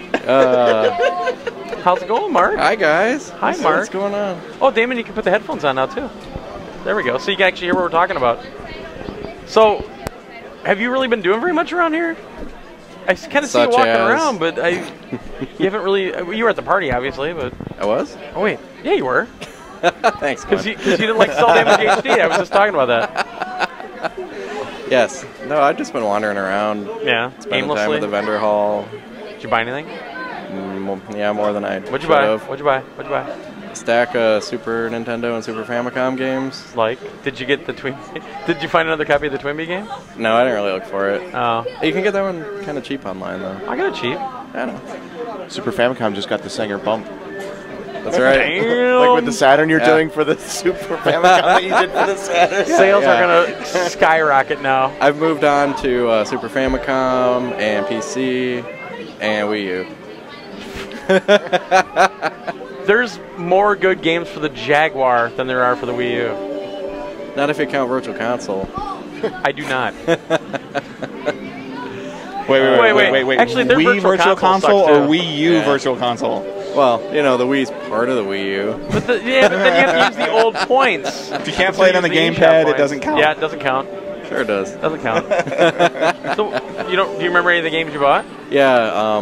How's it going, Mark? Hi, guys. Hi, Mark. What's going on? Oh, Damon, you can put the headphones on now, too. There we go. So you can actually hear what we're talking about. So, have you really been doing very much around here? I kind of see you walking around, but you haven't really... You were at the party, obviously, but... I was? Oh, wait. Yeah, you were. Thanks, Because you didn't like Sell Damage HD. I was just talking about that. Yes. No, I've just been wandering around. Yeah, spending time aimlessly. at the vendor hall. Did you buy anything? Yeah, more than I What'd you buy? What'd you buy? A stack of Super Nintendo and Super Famicom games. Like, did you get the Twin? Did you find another copy of the Twinbee game? No, I didn't really look for it. Oh. You can get that one kind of cheap online, though. I got it cheap. I know. Super Famicom just got the Sanger bump. That's right. Damn. Like with the Saturn you're doing for the Super Famicom that you did for the Saturn. Sales are going to skyrocket now. I've moved on to Super Famicom and PC and Wii U. There's more good games for the Jaguar than there are for the Wii U. Not if you count Virtual Console. I do not. Wait. Actually, their Wii Virtual Console or sucks, too. Wii U Virtual Console? Well, you know, the Wii's part of the Wii U. But then you have to use the old points. If you can't play it on the gamepad, it doesn't count. Yeah, it doesn't count. Sure it does. Doesn't count. So, do you remember any of the games you bought? Yeah,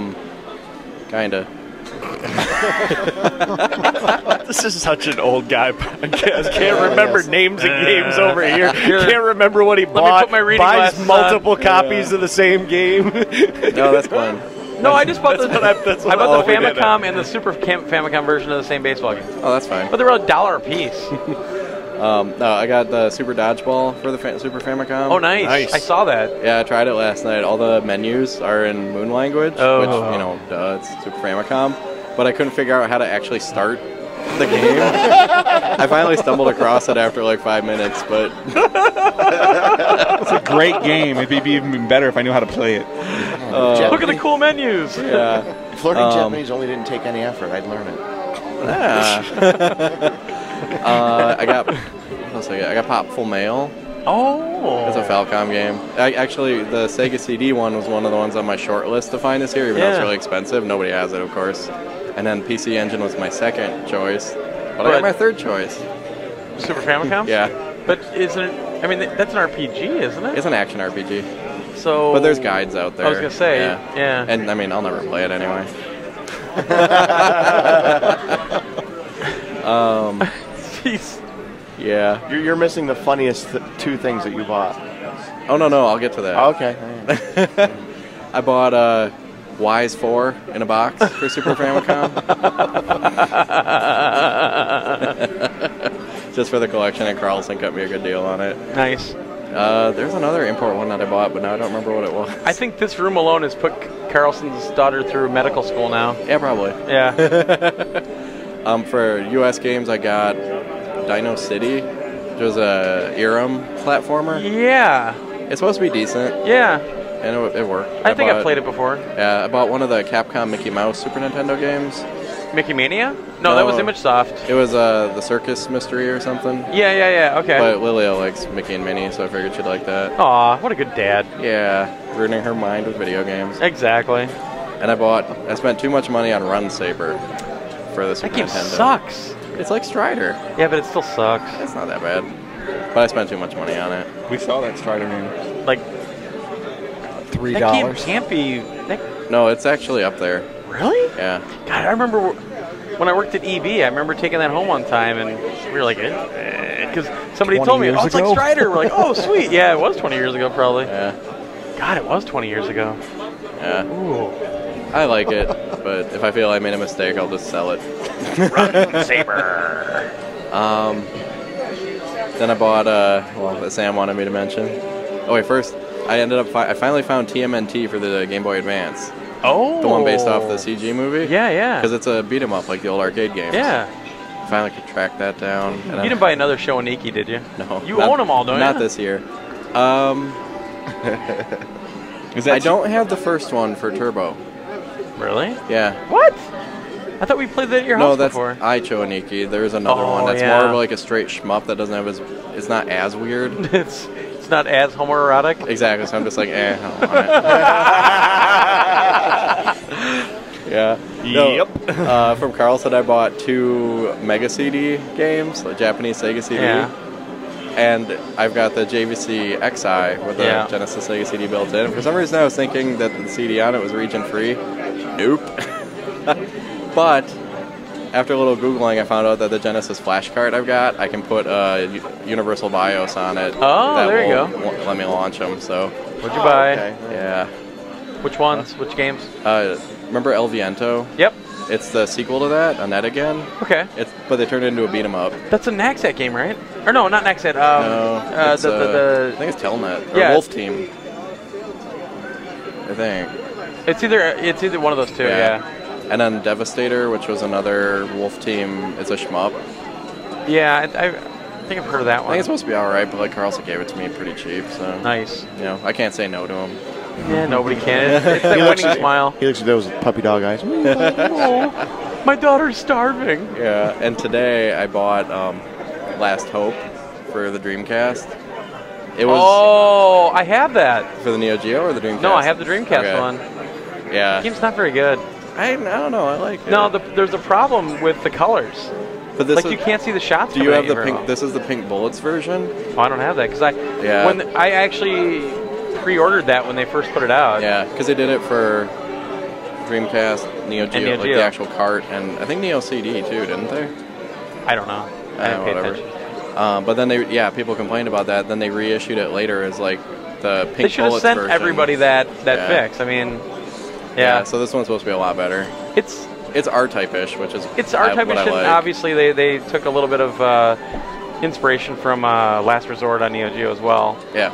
kinda. This is such an old guy podcast. Can't remember names of games over here. Can't remember what he bought. Let me put my reading Buys glasses multiple on. copies of the same game. No, that's fine. No, I just bought the that's what I bought the we did. Famicom and the Super Famicom version of the same baseball game. Oh, that's fine. But they were $1 a piece. No, I got the Super Dodgeball for the Super Famicom. Oh, nice. I saw that. Yeah, I tried it last night. All the menus are in Moon language, Oh. which, it's Super Famicom. But I couldn't figure out how to actually start the game. I finally stumbled across it after like 5 minutes, but... It's a great game. It'd be even better if I knew how to play it. Look at the cool menus. Yeah. If learning Japanese only didn't take any effort, I'd learn it. Yeah. I got... What else I got Popful Mail. Oh. It's a Falcom game. Actually, the Sega CD one was one of the ones on my short list to find this year, even though it's really expensive. Nobody has it, of course. And then PC Engine was my second choice. But I got my third choice. Super Famicom? Yeah. But isn't it... I mean, that's an RPG, isn't it? It's an action RPG. So... But there's guides out there. I was going to say, yeah. And, I mean, I'll never play it anyway. Jeez. Yeah. You're missing the funniest two things that you bought. Oh, no, I'll get to that. Okay. I bought Wise 4 in a box for Super Famicom. Just for the collection, and Carlson cut me a good deal on it. Nice. There's another import one that I bought, but now I don't remember what it was. I think this room alone has put Carlson's daughter through medical school now. Yeah, probably. Yeah. For U.S. games, I got Dino City, which was a Irem platformer. Yeah. It's supposed to be decent. Yeah. And it worked. I think I played it before. Yeah, I bought one of the Capcom Mickey Mouse Super Nintendo games. Mickey Mania? No, that was ImageSoft. It was the Circus Mystery or something. Yeah, okay. But Lilia likes Mickey and Minnie, so I figured she'd like that. Aw, what a good dad. Yeah, ruining her mind with video games. Exactly. And I spent too much money on Run Saber for the Super That game Nintendo. sucks. It's like Strider. Yeah, but it still sucks. It's not that bad. But I spent too much money on it. We saw that Strider game. Like $3. That game can't be. No, it's actually up there. Really? Yeah. God, I remember when I worked at EB, I remember taking that home one time, and we were like, because somebody told me, oh, it's like Strider. We're like, oh, sweet. Yeah, it was 20 years ago, probably. Yeah. God, it was 20 years ago. Yeah. Ooh. I like it, but if I feel I made a mistake, I'll just sell it. Run Saber. Then I bought, that Sam wanted me to mention. Oh, wait, first, I finally found TMNT for the Game Boy Advance. Oh. The one based off the CG movie? Yeah. Because it's a beat 'em up like the old arcade games. Yeah. Finally could track that down. You didn't buy another Showaniki, did you? No. You own them all, don't you? Not this year. I don't have the first one for Turbo. Really? Yeah. What? I thought we played that at your house before. No, that's Ichoaniki. There's another one that's more of like a straight shmup that doesn't have it's not as weird. It's not as homoerotic. Exactly, so I'm just like, I don't want it. Yeah. Yep. No, from Carlson, I bought 2 Mega CD games, like Japanese Sega CD. Yeah. And I've got the JVC XI with the Genesis Sega CD built in. And for some reason, I was thinking that the CD on it was region free. Nope. But after a little Googling, I found out that the Genesis flash card I've got, I can put Universal BIOS on it. Oh, there you go. Let me launch them. So. What'd you buy? Okay. Yeah. Which ones? Which games? Remember El Viento? Yep. It's the sequel to that, a net again. Okay. But they turned it into a beat 'em up. That's a Naxat game, right? Or no, not Naxat. No, I think it's Telnet or Wolf Team. I think. It's either one of those two. Yeah. And then Devastator, which was another Wolf Team. It's a shmup. Yeah, I think I've heard of that one. I think it's supposed to be all right, but like Carlson gave it to me pretty cheap, so nice. You know, I can't say no to him. Yeah, nobody can. It's that winning smile. He looks at those puppy dog eyes. Oh, my daughter's starving. Yeah, and today I bought Last Hope for the Dreamcast. It was I have that. For the Neo Geo or the Dreamcast? No, I have the Dreamcast one. Yeah. The game's not very good. I don't know. I like it. No, there's a problem with the colors. But this you can't see the shots. Do you have the very pink? well. This is the Pink Bullets version. Oh, I don't have that because when I actually pre-ordered that when they first put it out. Yeah, because they did it for Dreamcast, Neo Geo, like the actual cart, and I think Neo CD too, didn't they? I don't know. I didn't pay attention. But then people complained about that. Then they reissued it later as like the Pink Bullets version. They should have sent everybody that fix. I mean, yeah. So this one's supposed to be a lot better. It's R-Type-ish, which is it's R-Type-ish, and obviously they took a little bit of inspiration from Last Resort on Neo Geo as well. Yeah.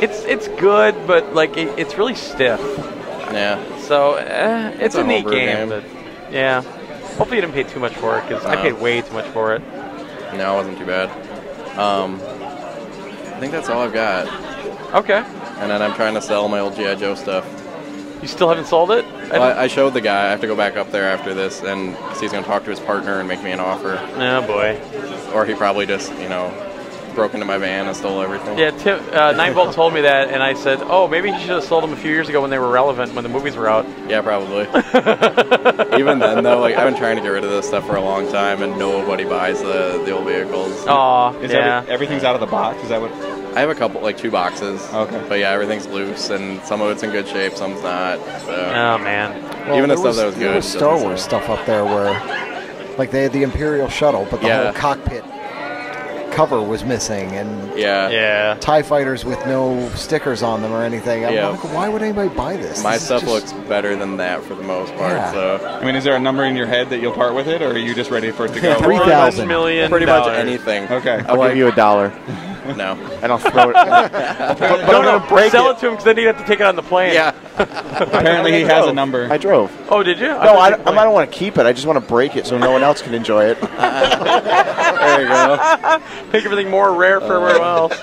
It's good, but like it's really stiff. Yeah. So it's a neat game. But, yeah. Hopefully you didn't pay too much for it because I paid way too much for it. No, it wasn't too bad. I think that's all I've got. Okay. And then I'm trying to sell my old G.I. Joe stuff. You still haven't sold it? Well, I showed the guy. I have to go back up there after this, and he's going to talk to his partner and make me an offer. Oh, boy. Or he probably just, broke into my van and stole everything. Yeah, 9Volt told me that, and I said, oh, maybe he should have sold them a few years ago when they were relevant, when the movies were out. Yeah, probably. Even then, though, I've been trying to get rid of this stuff for a long time, and nobody buys the old vehicles. Aw, everything's out of the box? Is that what... I have a couple, 2 boxes. Okay. But yeah, everything's loose, and some of it's in good shape, some's not. So. Oh, man. Well, even the stuff that was good. There was Star Wars stuff up there where, Like they had the Imperial shuttle, but the whole cockpit cover was missing, and TIE fighters with no stickers on them or anything. I'm like, why would anybody buy this? My stuff looks better than that for the most part. So, I mean, is there a number in your head that you'll part with it, or are you just ready for it to go? $3,000 million. Pretty much anything. Okay. I'll give you $1. No. And I'll throw it. but I'm going to break Sell it to him because then he'd have to take it on the plane. Yeah. Apparently he has a number. I drove. Oh, did you? No, I don't want to keep it. I just want to break it so no one else can enjoy it. There you go. Make everything more rare for everyone else.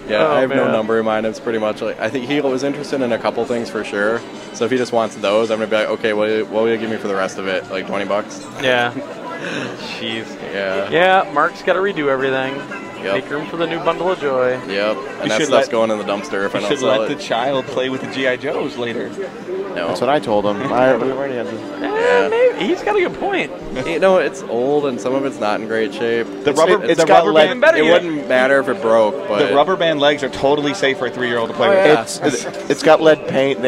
Yeah, I have no number in mind. It's pretty much like, I think he was interested in a couple things for sure. So if he just wants those, I'm going to be like, okay, what will you give me for the rest of it? Like $20? Yeah. Jeez. Yeah. Yeah, Mark's got to redo everything. Yep. Make room for the new bundle of joy. Yep. And that stuff's going in the dumpster if I don't sell it. You should let the child play with the G.I. Joes later. No. That's what I told him. We already had this. Maybe. He's got a good point. You know, it's old and some of it's not in great shape. The rubber band, it wouldn't matter if it broke, but the rubber band legs are totally safe for a 3-year-old to play with. Yeah. It's got lead paint.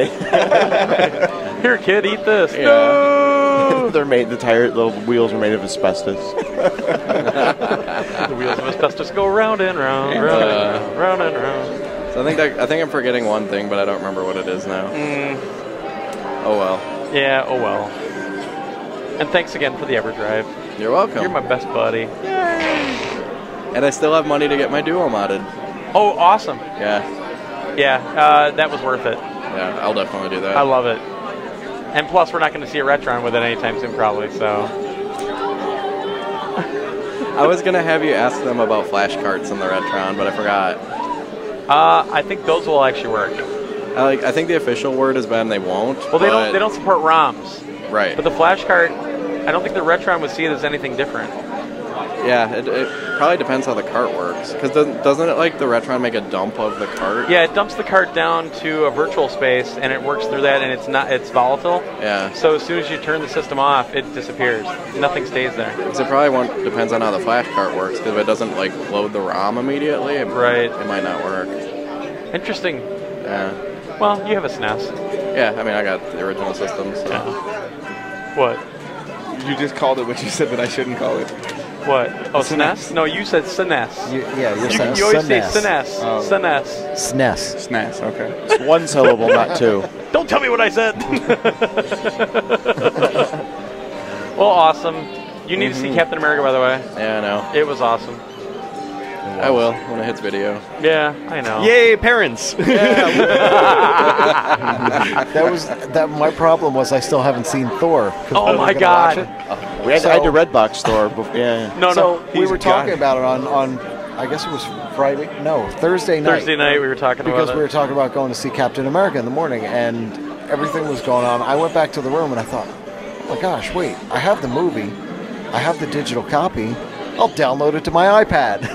Here, kid, eat this. Yeah. No! They're made. The wheels are made of asbestos. The wheels of asbestos go round and round, round and round. So I think I'm forgetting one thing, but I don't remember what it is now. Oh well. Yeah. Oh well. And thanks again for the EverDrive. You're welcome. You're my best buddy. And I still have money to get my Duo modded. Oh, awesome. Yeah. Yeah. That was worth it. Yeah, I'll definitely do that. I love it. And plus, we're not going to see a RetroN with it anytime soon, probably. So. I was gonna have you ask them about flash carts in the RetroN, but I forgot. I think those will actually work. I think the official word has been they won't. Well, they don't support ROMs. Right. But the flash cart, I don't think the RetroN would see it as anything different. Yeah, it probably depends how the cart works. Because doesn't it, like, the RetroN make a dump of the cart? Yeah, it dumps the cart down to a virtual space, and it works through that, and it's volatile. Yeah. So as soon as you turn the system off, it disappears. Nothing stays there. Because it probably depends on how the flash cart works. Because if it doesn't, like, load the ROM immediately, it might not work. Interesting. Yeah. Well, you have a SNES. Yeah, I mean, I got the original system, so. Yeah. What? You just called it what you said that I shouldn't call it. What? Oh, SNES? No, you said SNES. You're saying you always say SNES. SNES. Oh. SNES. SNES. SNES, okay. It's one syllable, not two. Don't tell me what I said. Well, awesome. You need to see Captain America, by the way. Yeah, I know. It was awesome. I will when it hits video. Yeah, I know. Yay, parents! That my problem was I still haven't seen Thor. Oh my God! I had to Redbox store. Before, yeah. No. We were talking about it on I guess it was Thursday night. Thursday night we were talking about it. Because we were talking about going to see Captain America in the morning, and everything was going on. I went back to the room and I thought, oh my gosh, wait, I have the movie. I have the digital copy. I'll download it to my iPad.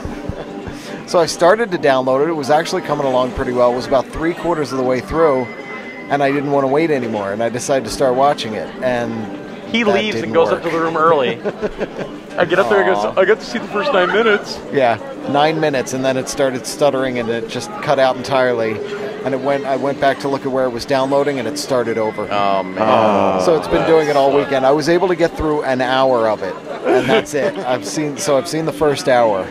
So I started to download it. It was actually coming along pretty well. It was about 3/4 of the way through, and I didn't want to wait anymore, and I decided to start watching it. And he leaves and goes up to the room early. I get up there and goes, I got to see the first 9 minutes. Yeah, 9 minutes, and then it started stuttering, and it just cut out entirely. And I went back to look at where it was downloading, and it started over. Oh, man. So it's been doing it all weekend. I was able to get through an hour of it, and that's it. I've seen the first hour.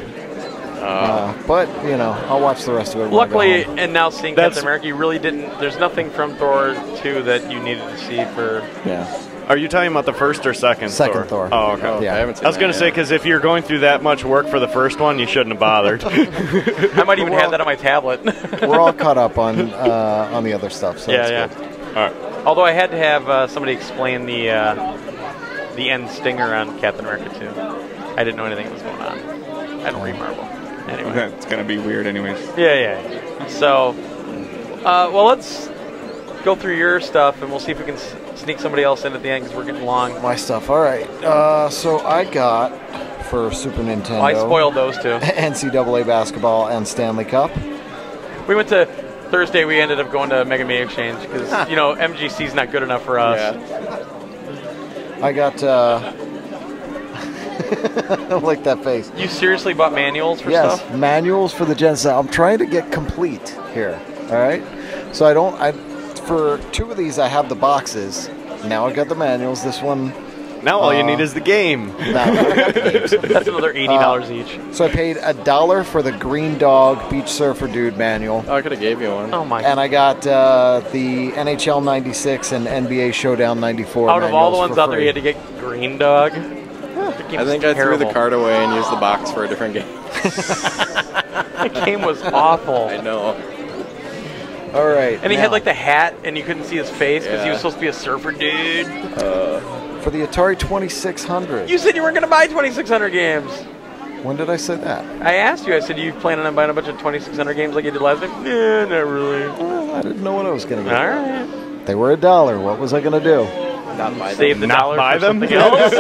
But, I'll watch the rest of it. Luckily, and now seeing Captain America, you really didn't. There's nothing from Thor 2 that you needed to see for. Yeah. Are you talking about the first or second Thor? Second Thor. Oh, okay. Oh, Yeah. I haven't seen I was going to say, because if you're going through that much work for the first one, you shouldn't have bothered. I might even have that on my tablet. We're all caught up on the other stuff. So yeah. that's good. All right. Although I had to have somebody explain the end stinger on Captain America 2. I didn't know anything was going on. I don't read Marvel. Anyway. It's going to be weird anyways. Yeah. So, well, let's go through your stuff, and we'll see if we can sneak somebody else in at the end, because we're getting long. My stuff. All right. So I got, for Super Nintendo... I spoiled those two. NCAA basketball and Stanley Cup. We went to... Thursday, we ended up going to Mega Man Exchange, because, MGC's not good enough for us. Yeah. I got... I like that face. You seriously bought manuals for stuff? Yes, manuals for the Genesis. I'm trying to get complete here. All right, so for 2 of these I have the boxes. Now I got the manuals. This one Now all you need is the game. No, not games. That's another $80 each. So I paid $1 for the Green Dog Beach Surfer Dude manual. Oh, I could have gave you one. Oh my! And I got the NHL 96 and NBA Showdown 94. Out of all the ones out there, free. you had to get Green Dog. I think I threw the card away and used the box for a different game. The game was awful. I know. All right. And he had like the hat, and you couldn't see his face because he was supposed to be a surfer dude. For the Atari 2600. You said you weren't going to buy 2600 games. When did I say that? I asked you. I said, you planning on buying a bunch of 2600 games like you did last time? Yeah, not really. Well, I didn't know what I was going to get. All right. They were $1. What was I going to do? Not buy them. Save the dollar buy for them? something else.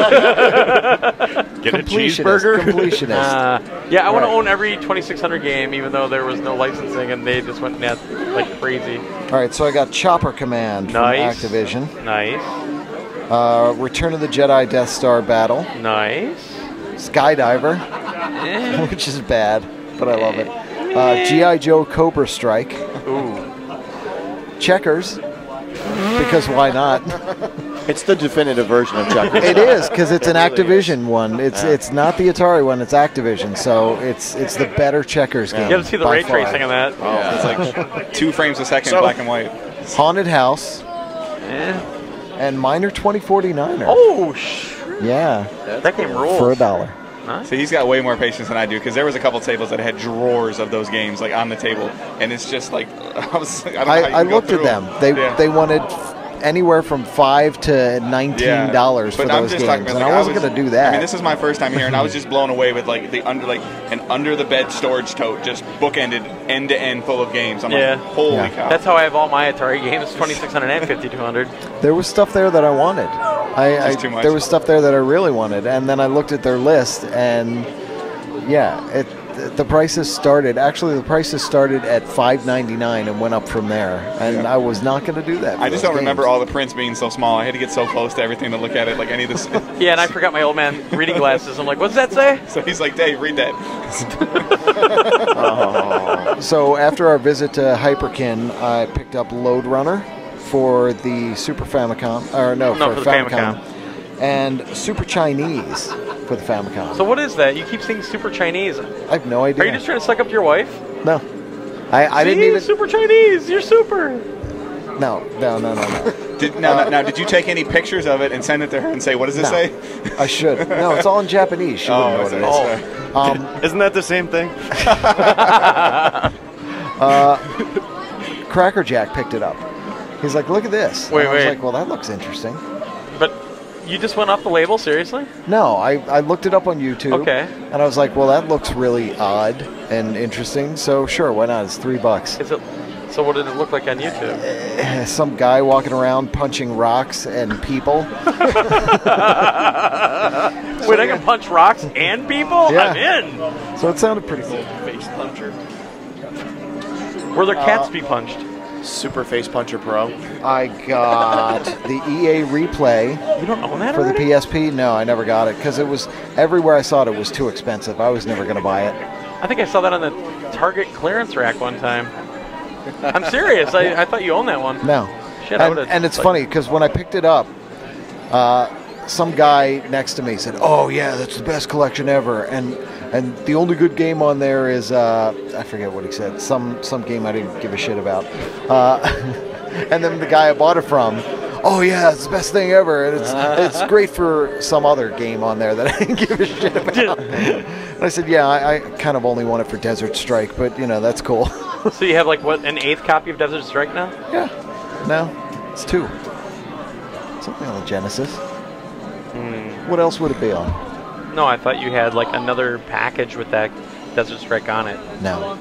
Get a cheeseburger? Completionist. Yeah, I want to own every 2600 game, even though there was no licensing, and they just went nuts like crazy. All right, so I got Chopper Command from Activision. Nice. Return of the Jedi Death Star Battle. Nice. Skydiver, which is bad, but I love it. G.I. Joe Cobra Strike. Ooh. Checkers, because why not? It's the definitive version of Checkers. It is, because it's an Activision one. It's not the Atari one, it's Activision, so it's the better Checkers game. You got to see the ray tracing on that. It's like 2 frames a second, black and white. Haunted House. And Miner 2049er. Oh, yeah. That game rules. For $1. Nice. So he's got way more patience than I do, because there was a couple tables that had drawers of those games like on the table, and it's just like I looked at them. They wanted anywhere from $5 to $19 for those games, and I wasn't going to do that. I mean, this is my first time here, and I was just blown away with like an under the bed storage tote, just bookended end to end full of games. I'm like, holy cow! That's how I have all my Atari games: 2600 and 5200. There was stuff there that I wanted. Too much. There was stuff there that I really wanted, and then I looked at their list, and the prices started. Actually, the prices started at $5.99 and went up from there. And I was not going to do that. I just don't remember all the prints being so small. I had to get so close to everything to look at it. Like any of this. Yeah, and I forgot my old man reading glasses. I'm like, what's that say? So he's like, Dave, read that. So after our visit to Hyperkin, I picked up Lode Runner for the Super Famicom, for the Famicom, and Super Chinese for the Famicom. So what is that? You keep saying Super Chinese. I have no idea. Are you just trying to suck up to your wife? No. I didn't even... Super Chinese, you're super. No. Did you take any pictures of it and send it to her and say, what does this say? I should. No, it's all in Japanese. She wouldn't know what it is. Isn't that the same thing? Cracker Jack picked it up. He's like, look at this. Wait. I was like, well, that looks interesting. But you just went off the label, seriously? No, I looked it up on YouTube. Okay. And I was like, well, that looks really odd and interesting. So sure, why not? It's $3. Is it? So what did it look like on YouTube? Some guy walking around punching rocks and people. Wait, I can punch rocks and people? Yeah. I'm in. So it sounded pretty cool. Face puncher. Were there cats be punched? Super Face Puncher Pro. I got the EA Replay. You don't own that for already? the PSP? No, I never got it because it was everywhere I saw it was too expensive. I was never going to buy it. I think I saw that on the Target clearance rack one time. I'm serious. I thought you owned that one. No. Shit, I would've, and it's funny because when I picked it up, some guy next to me said, "Oh yeah, that's the best collection ever." And the only good game on there is I forget what he said. Some game I didn't give a shit about. And then the guy I bought it from, "Oh yeah, it's the best thing ever." And it's great for some other game on there that I didn't give a shit about. And I said, "Yeah, I kind of only want it for Desert Strike, but you know that's cool." So you have like what, an 8th copy of Desert Strike now? Yeah. No, it's 2. Something on the Genesis. What else would it be on? No, I thought you had like another package with that Desert Strike on it. No.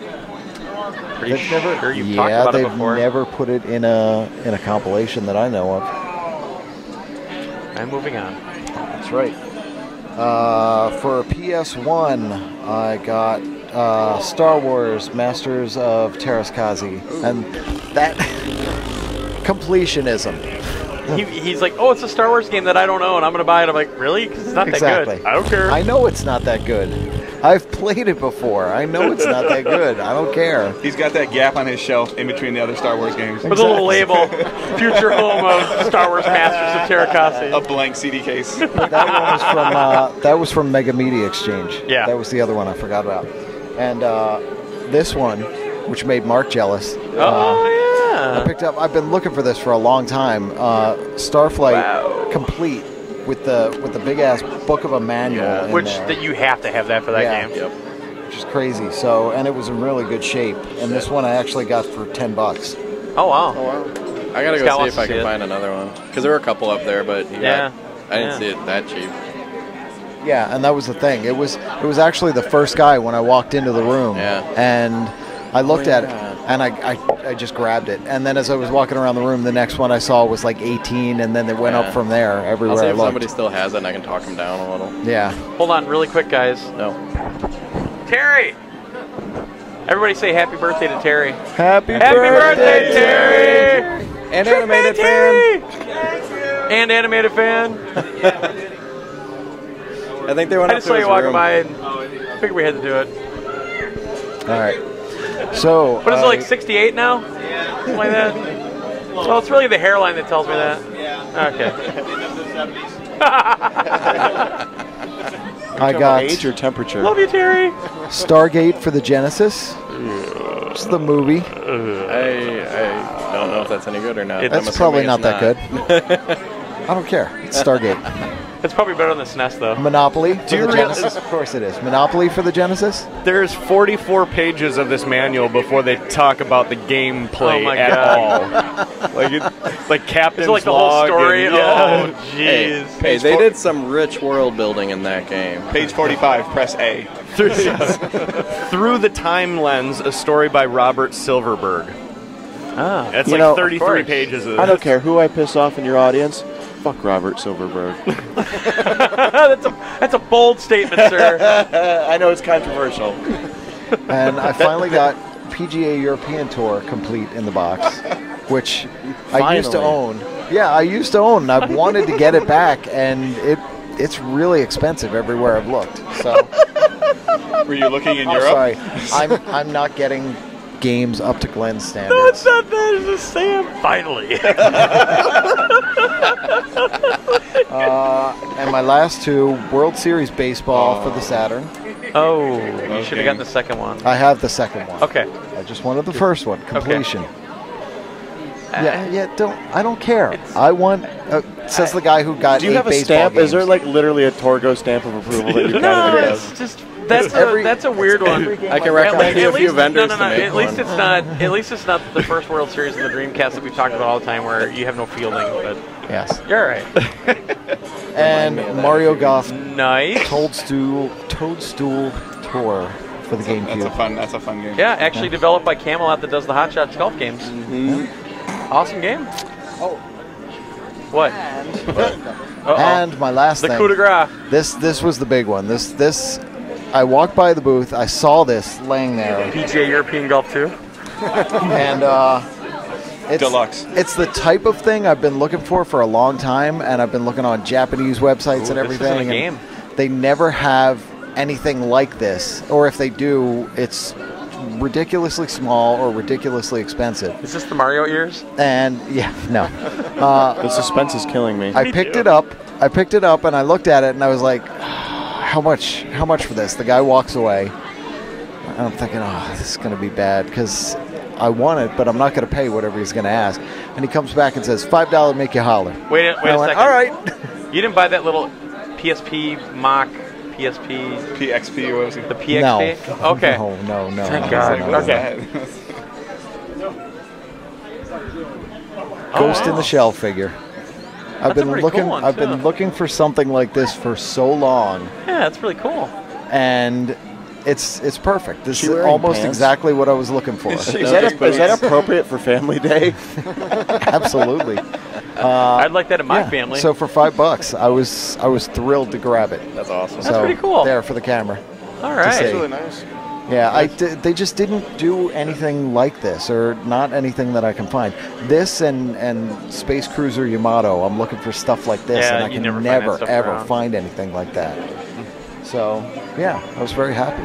Pretty sure you've talked about it before. They've never put it in a compilation that I know of. I'm moving on. That's right. For PS1, I got Star Wars Masters of Terraskazi, and that completionism. He's like, oh, it's a Star Wars game that I don't know, and I'm going to buy it. I'm like, really? Because it's not that good. I don't care. I know it's not that good. I've played it before. I know it's not that good. I don't care. He's got that gap on his shelf in between the other Star Wars games. With a little label, future home of Star Wars Masters of Terrakasi. A blank CD case. That was from Mega Media Exchange. Yeah. That was the other one I forgot about. And this one, which made Mark jealous. I picked up. I've been looking for this for a long time. Starflight Complete with the big ass book of a manual. Which that you have to have that for that game. Yep. Which is crazy. So, and it was in really good shape. And this one I actually got for $10. Oh wow. I gotta go see if I can find another one because there were a couple up there, but I didn't see it that cheap. Yeah, and that was the thing. It was actually the first guy when I walked into the room. Yeah. And I looked at it, and I just grabbed it. And then as I was walking around the room, the next one I saw was like 18, and then it went up from there everywhere I'll see I if looked. somebody still has it and I can talk them down a little. Yeah. Hold on, really quick, guys. No. Terry! Everybody say happy birthday to Terry. Happy birthday, Terry! And animated fan. And animated fan. I think they went I up just to saw his you walking room. by and figured we had to do it. All right. So. What is it, like 68 now? Something like that? Well, it's really the hairline that tells me that. Okay. I got age or temperature. Love you, Terry. Stargate for the Genesis. It's the movie. I don't know if that's any good or not. That's probably not that good. I don't care. It's Stargate. It's probably better than the SNES, though. Monopoly for the Genesis? Of course it is. Monopoly for the Genesis? There's 44 pages of this manual before they talk about the gameplay at all. Like Captain's Is it like the whole log story? and- Oh, jeez. Hey, they did some rich world building in that game. Page 45, press A. Through the Time Lens, a story by Robert Silverberg. Ah, That's You like know, 33 pages of this. I don't care who I piss off in your audience. Fuck Robert Silverberg. that's a bold statement, sir. I know it's controversial. And I finally got PGA European Tour complete in the box, which I used to own. Yeah, I used to own. I wanted to get it back, and it's really expensive everywhere I've looked. So. Were you looking in I'm Europe? sorry, I'm not getting games up to Glenn's standards. No, it's not that. It's just Sam. Finally. And my last two, World Series Baseball for the Saturn. Oh, you should have gotten the second one. I have the second one. Okay. I just wanted the first one, completion. I don't care. I want, says the guy who got Do you have a baseball stamp? games. Is there like literally a Torgo stamp of approval that you No, kind of it's just that's a weird one. I can recommend you a few vendors to make At least it's not. At least it's not the first World Series in the Dreamcast that we've talked about all the time, where you have no fielding. But yes, you're all right. And Mario Golf. Nice. Toadstool Tour for the GameCube. That's a fun game. Yeah, actually developed by Camelot that does the Hot Shots golf games. Awesome game. Oh. What? And my last the thing. coup de grace. This was the big one. This I walked by the booth. I saw this laying there. PGA European Golf 2. And it's Deluxe. It's the type of thing I've been looking for a long time, and I've been looking on Japanese websites and everything. This isn't a game. They never have anything like this, or if they do, it's ridiculously small or ridiculously expensive. Is this the Mario ears? And yeah, no. The suspense is killing me. I picked it up. And I looked at it and I was like, how much for this? The guy walks away. And I'm thinking, this is going to be bad because I want it, but I'm not going to pay whatever he's going to ask. And he comes back and says, $5 make you holler. Wait a I went, second. all right. You didn't buy that little PSP mock PSP PXP, what was it? The PXP? No. Okay. No. Thank God. Okay. Ghost in the Shell figure. I've been looking for something like this for so long. Yeah, that's really cool. And it's perfect. This is wearing almost pants? exactly what I was looking for. Is that appropriate for Family Day? Absolutely. I'd like that in my family. So for $5, I was thrilled to grab it. That's awesome. That's pretty cool. There for the camera. All right. That's really nice. Yeah, they just didn't do anything like this, or not anything that I can find. This and Space Cruiser Yamato, I'm looking for stuff like this, Yeah, and I you can never find never that stuff ever around. find anything like that. So yeah, I was very happy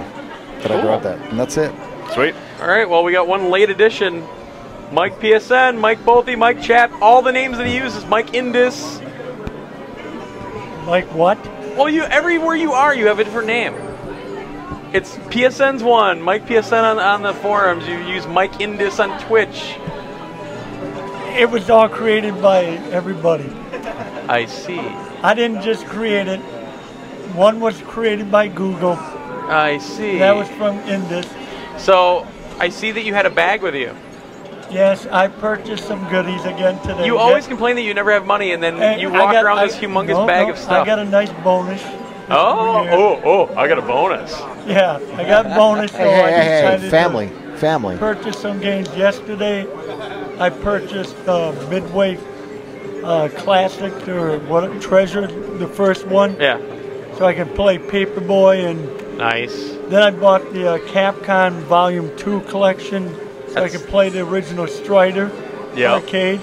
that I grabbed that, and that's it. Sweet. All right, well, we got one late edition. Mike PSN, Mike Bolte, Mike Chap, all the names that he uses. Mike Indus. Mike what? Well, everywhere you are, you have a different name. It's PSN's one. Mike PSN on the forums. You use Mike Indus on Twitch. It was all created by everybody. I see. I didn't just create it. One was created by Google. I see. That was from Indus. So, I see that you had a bag with you. Yes, I purchased some goodies again today. You always complain that you never have money, and then you walk around this humongous bag of stuff. I got a nice bonus. I got a bonus. Yeah, I got a bonus. So Hey, family. Purchased some games yesterday. I purchased Midway Classic or what? Treasure, the first one. Yeah. So I can play Paperboy and. Nice. Then I bought the Capcom Volume 2 collection. So I could play the original Strider arcade.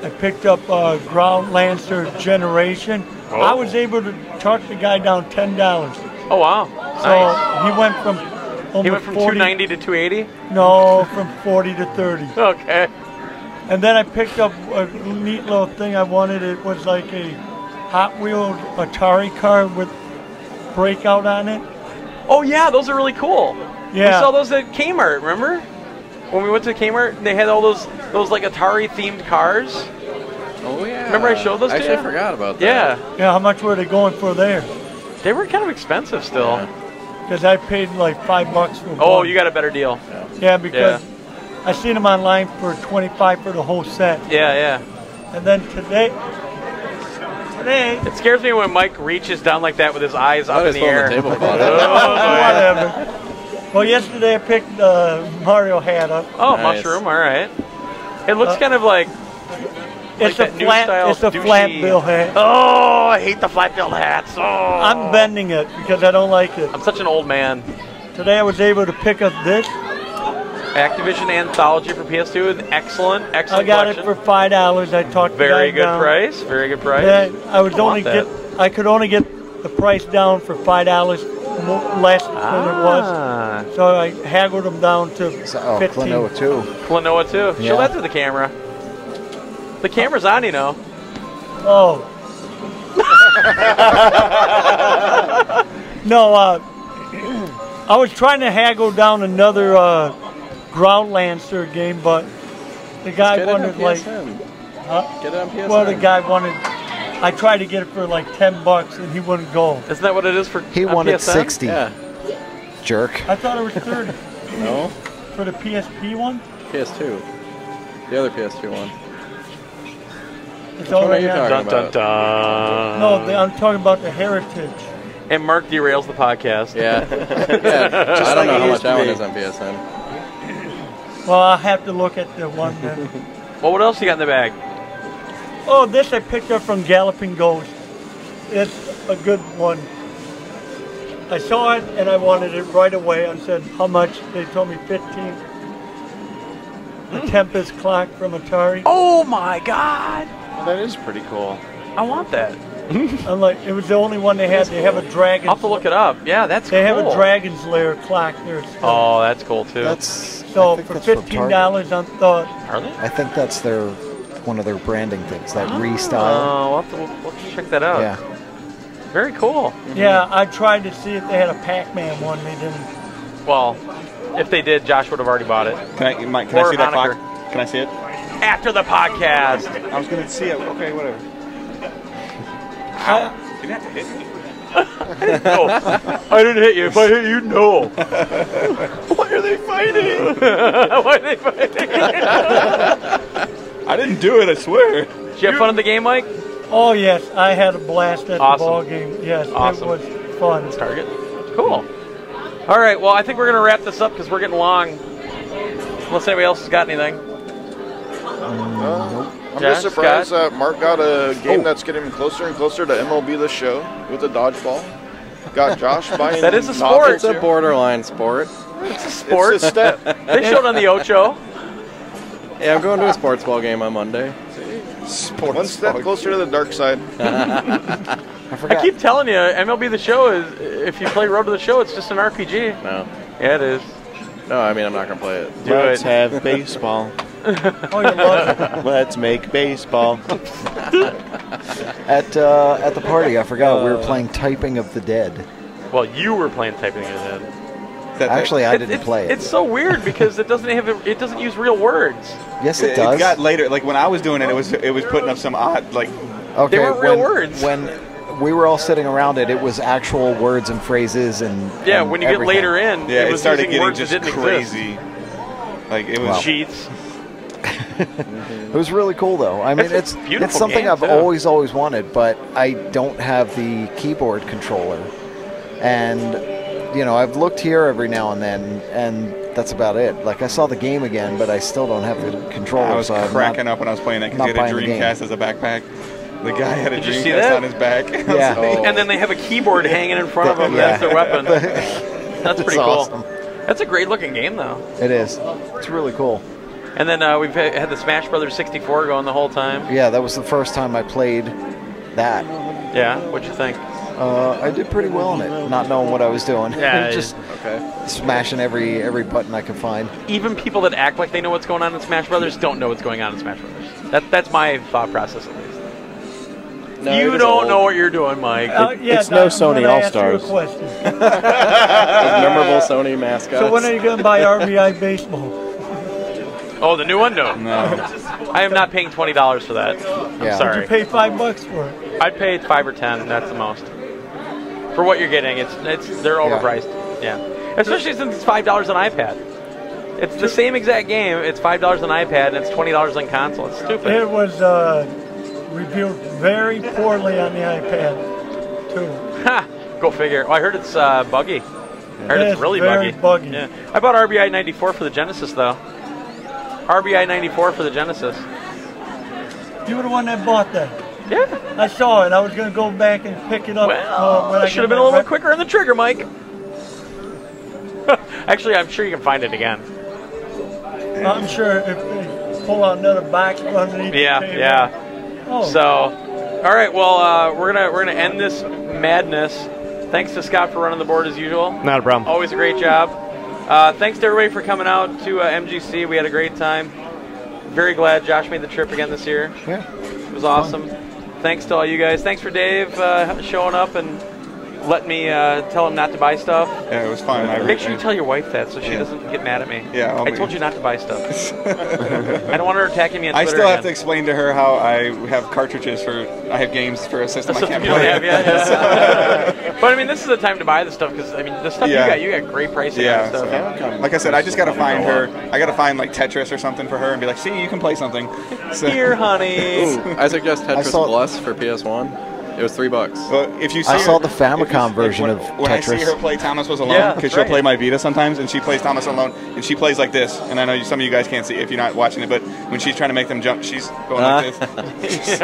I picked up Ground Lancer Generation. Oh. I was able to talk the guy down $10. Oh wow! So Nice. he went from almost 40, 290 to 280. No, from 40 to 30. Okay. And then I picked up a neat little thing I wanted. It was like a Hot Wheels Atari car with Breakout on it. Oh yeah, those are really cool. Yeah. We saw those at Kmart. Remember? When we went to Kmart, they had all those like Atari themed cars. Oh yeah. Remember I showed those to you? Actually, I forgot about that. Yeah. Yeah, how much were they going for there? They were kind of expensive still. Because I paid like $5 for one. Oh, you got a better deal. Yeah, because I seen them online for $25 for the whole set. Yeah. And then today, it scares me when Mike reaches down like that with his eyes up in the air. Whatever. Well, yesterday I picked the Mario hat up. Oh, nice. Mushroom, all right. It looks kind of like it's a flat bill hat. Oh, I hate the flat bill hats. Oh. I'm bending it because I don't like it. I'm such an old man. Today I was able to pick up this. Activision Anthology for PS2, an excellent I got collection. it for $5. I talked Very the good guy down. price. Very good price. I could only get the price down for $5 less than it was. So I haggled them down to 15. Klonoa 2. Klonoa 2. Yeah. Show that to the camera. The camera's on, you know. Oh. No, I was trying to haggle down another Ground Lancer game, but the guy wanted like. Get it on PSN. Well, the guy wanted. I tried to get it for like $10 and he wouldn't go. Isn't that what it is for? He wanted PSN? 60. Yeah. Jerk. I thought it was 30. No. For the PSP one? PS2. The other PS2 one. It's Which one are you already talking about? No, I'm talking about the Heritage. And Mark derails the podcast. Yeah. I don't know how much that one is on PSN. Well, I'll have to look at the one then. Well, what else you got in the bag? Oh, this I picked up from Galloping Ghost. It's a good one. I saw it and I wanted it right away. I said, how much? They told me 15. The Tempest clock from Atari. Oh my God! Well, that is pretty cool. I want that. I'm like, it was the only one they had. They have a dragon. I'll have to look it up. Yeah, that's They cool. have a Dragon's Lair clock there. Oh, that's cool too. So for $15, I thought. Are they? I think that's one of their branding things, that restyle. Oh, we'll have to check that out. Yeah. Very cool. Yeah, I tried to see if they had a Pac-Man one. They didn't. Well, if they did, Josh would have already bought it. Can I see that clock? Can I see it? After the podcast. I was going to see it. Okay, whatever. You didn't have to hit me. No, I didn't hit you. If I hit you, no. Why are they fighting? Why are they fighting? I didn't do it, I swear. Did you have fun at the game, Mike? Oh, yes. I had a blast at the ball game. Yes, Awesome. it was fun. Target. Cool. All right, well, I think we're going to wrap this up because we're getting long. Unless anybody else has got anything. Nope. I'm just surprised that Mark got a game that's getting closer and closer to MLB The Show with the dodgeball. Got Josh buying. That is a sport. It's a borderline sport. It's a sport. It's a step. They showed on the Ocho. Yeah, I'm going to a sports ball game on Monday. One step closer to the dark side. forgot. I keep telling you, MLB The Show is, if you play Road to the Show, it's just an RPG. No. Yeah, it is. No, I mean, I'm not going to play it. Let's have baseball. Oh, you love it. Let's make baseball. At the party, I forgot we were playing Typing of the Dead. Well, you were playing Typing of the Dead. Actually, I didn't play it. It's so weird because it doesn't use real words. Yes, it does. It got later. Like when I was doing it, it was putting up some odd like. Okay, they weren't real words. When we were all sitting around it, it was actual words and phrases and yeah. and When you everything. get later in, Yeah, it it was started using getting words just that didn't crazy. exist. Like it was cheats. It was really cool, though. I mean, it's something game, I've too. always wanted, but I don't have the keyboard controller. And, you know, I've looked here every now and then, and that's about it. Like, I saw the game again, but I still don't have the controller. I was so I'm cracking not- up when I was playing that because not he had a buying the game. Dreamcast as a backpack. The guy had a Did you see Dreamcast that? on his back. Yeah. And then they have a keyboard hanging in front of them. Yeah. That's their weapon. That's pretty cool. awesome. That's a great looking game, though. It is. It's really cool. And then we've had the Smash Brothers 64 going the whole time. Yeah, that was the first time I played that. Yeah, what'd you think? I did pretty well in it, not knowing what I was doing. Yeah, just smashing every button I could find. Even people that act like they know what's going on in Smash Brothers don't know what's going on in Smash Brothers. That's my thought process, at least. No, You don't know what you're doing, Mike. Yeah, it's no I'm Sony gonna ask you a All-Stars. question. Those memorable Sony mascots. So when are you going to buy RBI baseball? Oh, the new one? No. I am not paying $20 for that. I'm Yeah. sorry. You pay $5 for it. I'd pay 5 or 10. That's the most. For what you're getting, they're overpriced. Yeah. Especially since it's $5 on iPad. It's the same exact game. It's $5 on iPad and it's $20 on console. It's stupid. It was reviewed very poorly on the iPad, too. Ha! Go figure. Oh, I heard it's buggy. I heard it's really very buggy. Yeah. I bought RBI 94 for the Genesis, though. RBI 94 for the Genesis. You were the one that bought that. Yeah. I saw it. I was going to go back and pick it up. Well, when I should have been a little bit quicker on the trigger, Mike. Actually, I'm sure you can find it again. I'm sure if they pull out another box underneath. Yeah. Oh. So, all right. Well, we're gonna end this madness. Thanks to Scott for running the board as usual. Not a problem. Always a great job. Thanks to everybody for coming out to MGC. We had a great time. Very glad Josh made the trip again this year. Yeah. It was awesome. Thanks to all you guys. Thanks for Dave showing up and letting me tell him not to buy stuff. Yeah, it was fun. Make sure you tell your wife that so she doesn't get mad at me. Yeah, I told you not to buy stuff. I don't want her attacking me on Twitter I still have to again. explain to her how I have cartridges I have games for a system I can't You don't play. have yet. Yeah. But I mean, this is the time to buy the stuff because I mean, the stuff you got great pricing on stuff. Like I said, I just got to find her. I got to find like Tetris or something for her and be like, see, you can play something. So. Here, honey. Ooh, I suggest Tetris Plus for PS1. It was $3. Well, if you see I her, saw the Famicom version of when I see Tetris. her play Thomas Was Alone, because she'll play my Vita sometimes, and she plays Thomas Alone, and she plays like this. And I know some of you guys can't see it if you're not watching it, but when she's trying to make them jump, she's going like this.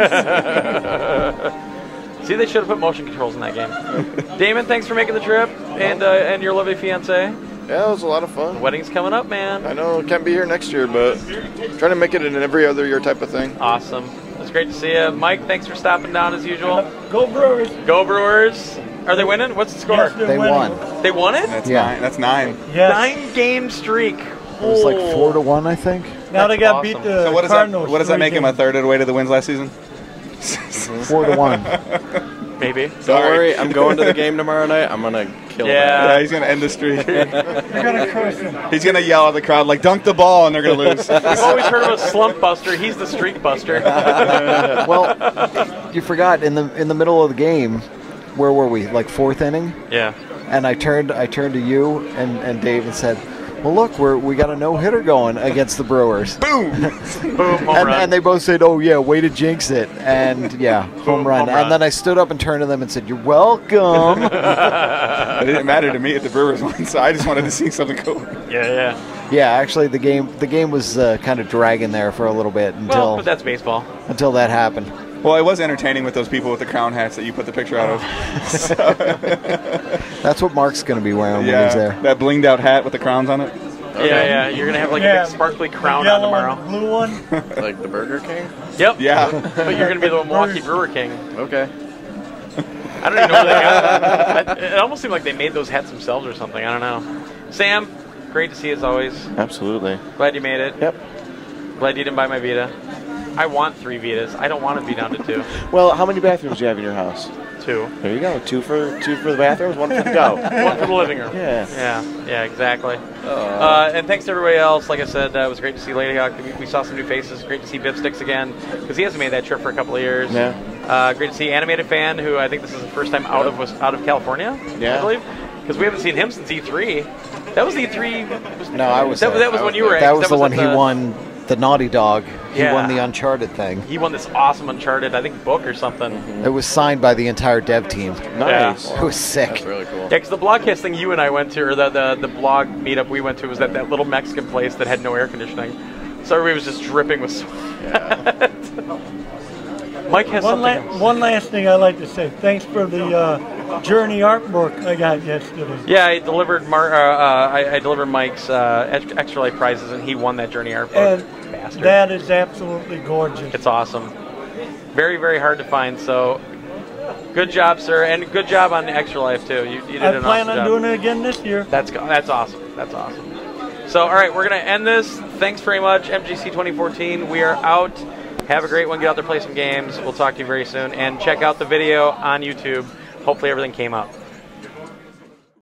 See, they should have put motion controls in that game. Damon, thanks for making the trip, and your lovely fiance. Yeah, it was a lot of fun. Wedding's coming up, man. I know, can't be here next year, but trying to make it an every other year type of thing. Awesome. It's great to see you. Mike, thanks for stopping down as usual. Go Brewers. Go Brewers. Are they winning? What's the score? Yes, they're They winning. won. They won it? That's nine. That's 9. Yes. 9-game streak. It was like 4-1, I think. Now they got awesome. beat the So what does Cardinals. that make him a third of the way to the wins last season? 4-1. Maybe. Don't worry, I'm going to the game tomorrow night. I'm going to kill Yeah, he's going to end the streak. You're gonna curse him. He's going to yell at the crowd, like, dunk the ball, and they're going to lose. We've always heard of a slump buster. He's the streak buster. Well, you forgot in the middle of the game. Where were we? Like 4th inning. Yeah. And I turned to you and Dave and said, "Well, look, we got a no-hitter going against the Brewers." Boom! Boom! Home run. And they both said, "Oh yeah, way to jinx it!" And yeah, home run. home run. And then I stood up and turned to them and said, "You're welcome." It didn't matter to me if the Brewers won, so I just wanted to see something cool. Yeah. Yeah, actually, the game was kind of dragging there for a little bit Well, but that's baseball. until that happened. Well, it was entertaining with those people with the crown hats that you put the picture out of. That's what Mark's going to be wearing when he's Yeah, there. that blinged out hat with the crowns on it. Yeah. You're gonna have like a big sparkly crown on tomorrow. Blue one. Like the Burger King? Yep. Yeah. But you're gonna be the Milwaukee Brewer King. Okay. I don't even know where they got them. It almost seemed like they made those hats themselves or something. I don't know. Sam, great to see you as always. Absolutely. Glad you made it. Yep. Glad you didn't buy my Vita. I want 3 Vitas. I don't want to be down to 2. Well, how many bathrooms do you have in your house? 2. There you go. Two for the bathrooms, 1 for the go. 1 for the living room. Yeah, exactly. And thanks to everybody else. Like I said, it was great to see Lady Hawk. We saw some new faces. Great to see Bip Sticks again, because he hasn't made that trip for a couple of years. Yeah. Great to see Animated Fan, who I think this is the first time out of California, I believe, because we haven't seen him since E3. That was E3. No, I was. That was when you were. That was the one he won. The Naughty Dog. He won the Uncharted thing. He won this awesome Uncharted, I think, book or something. It was signed by the entire dev team. Nice. It was sick. That's really cool. Yeah, because the blogcast thing you and I went to, or the blog meetup we went to, was that little Mexican place that had no air conditioning. So everybody was just dripping with sweat. Mike has one last thing I'd like to say. Thanks for the Journey artwork I got yesterday. Yeah, I delivered I delivered Mike's Extra Life prizes, and he won that Journey artwork. And bastard. That is absolutely gorgeous. It's awesome. Very, very hard to find. So, good job, sir, and good job on the Extra Life too. You did an awesome job. I plan on doing it again this year. That's awesome. That's awesome. So, all right, we're gonna end this. Thanks very much, MGC 2014. We are out. Have a great one. Get out there, play some games. We'll talk to you very soon, and check out the video on YouTube. Hopefully, everything came up.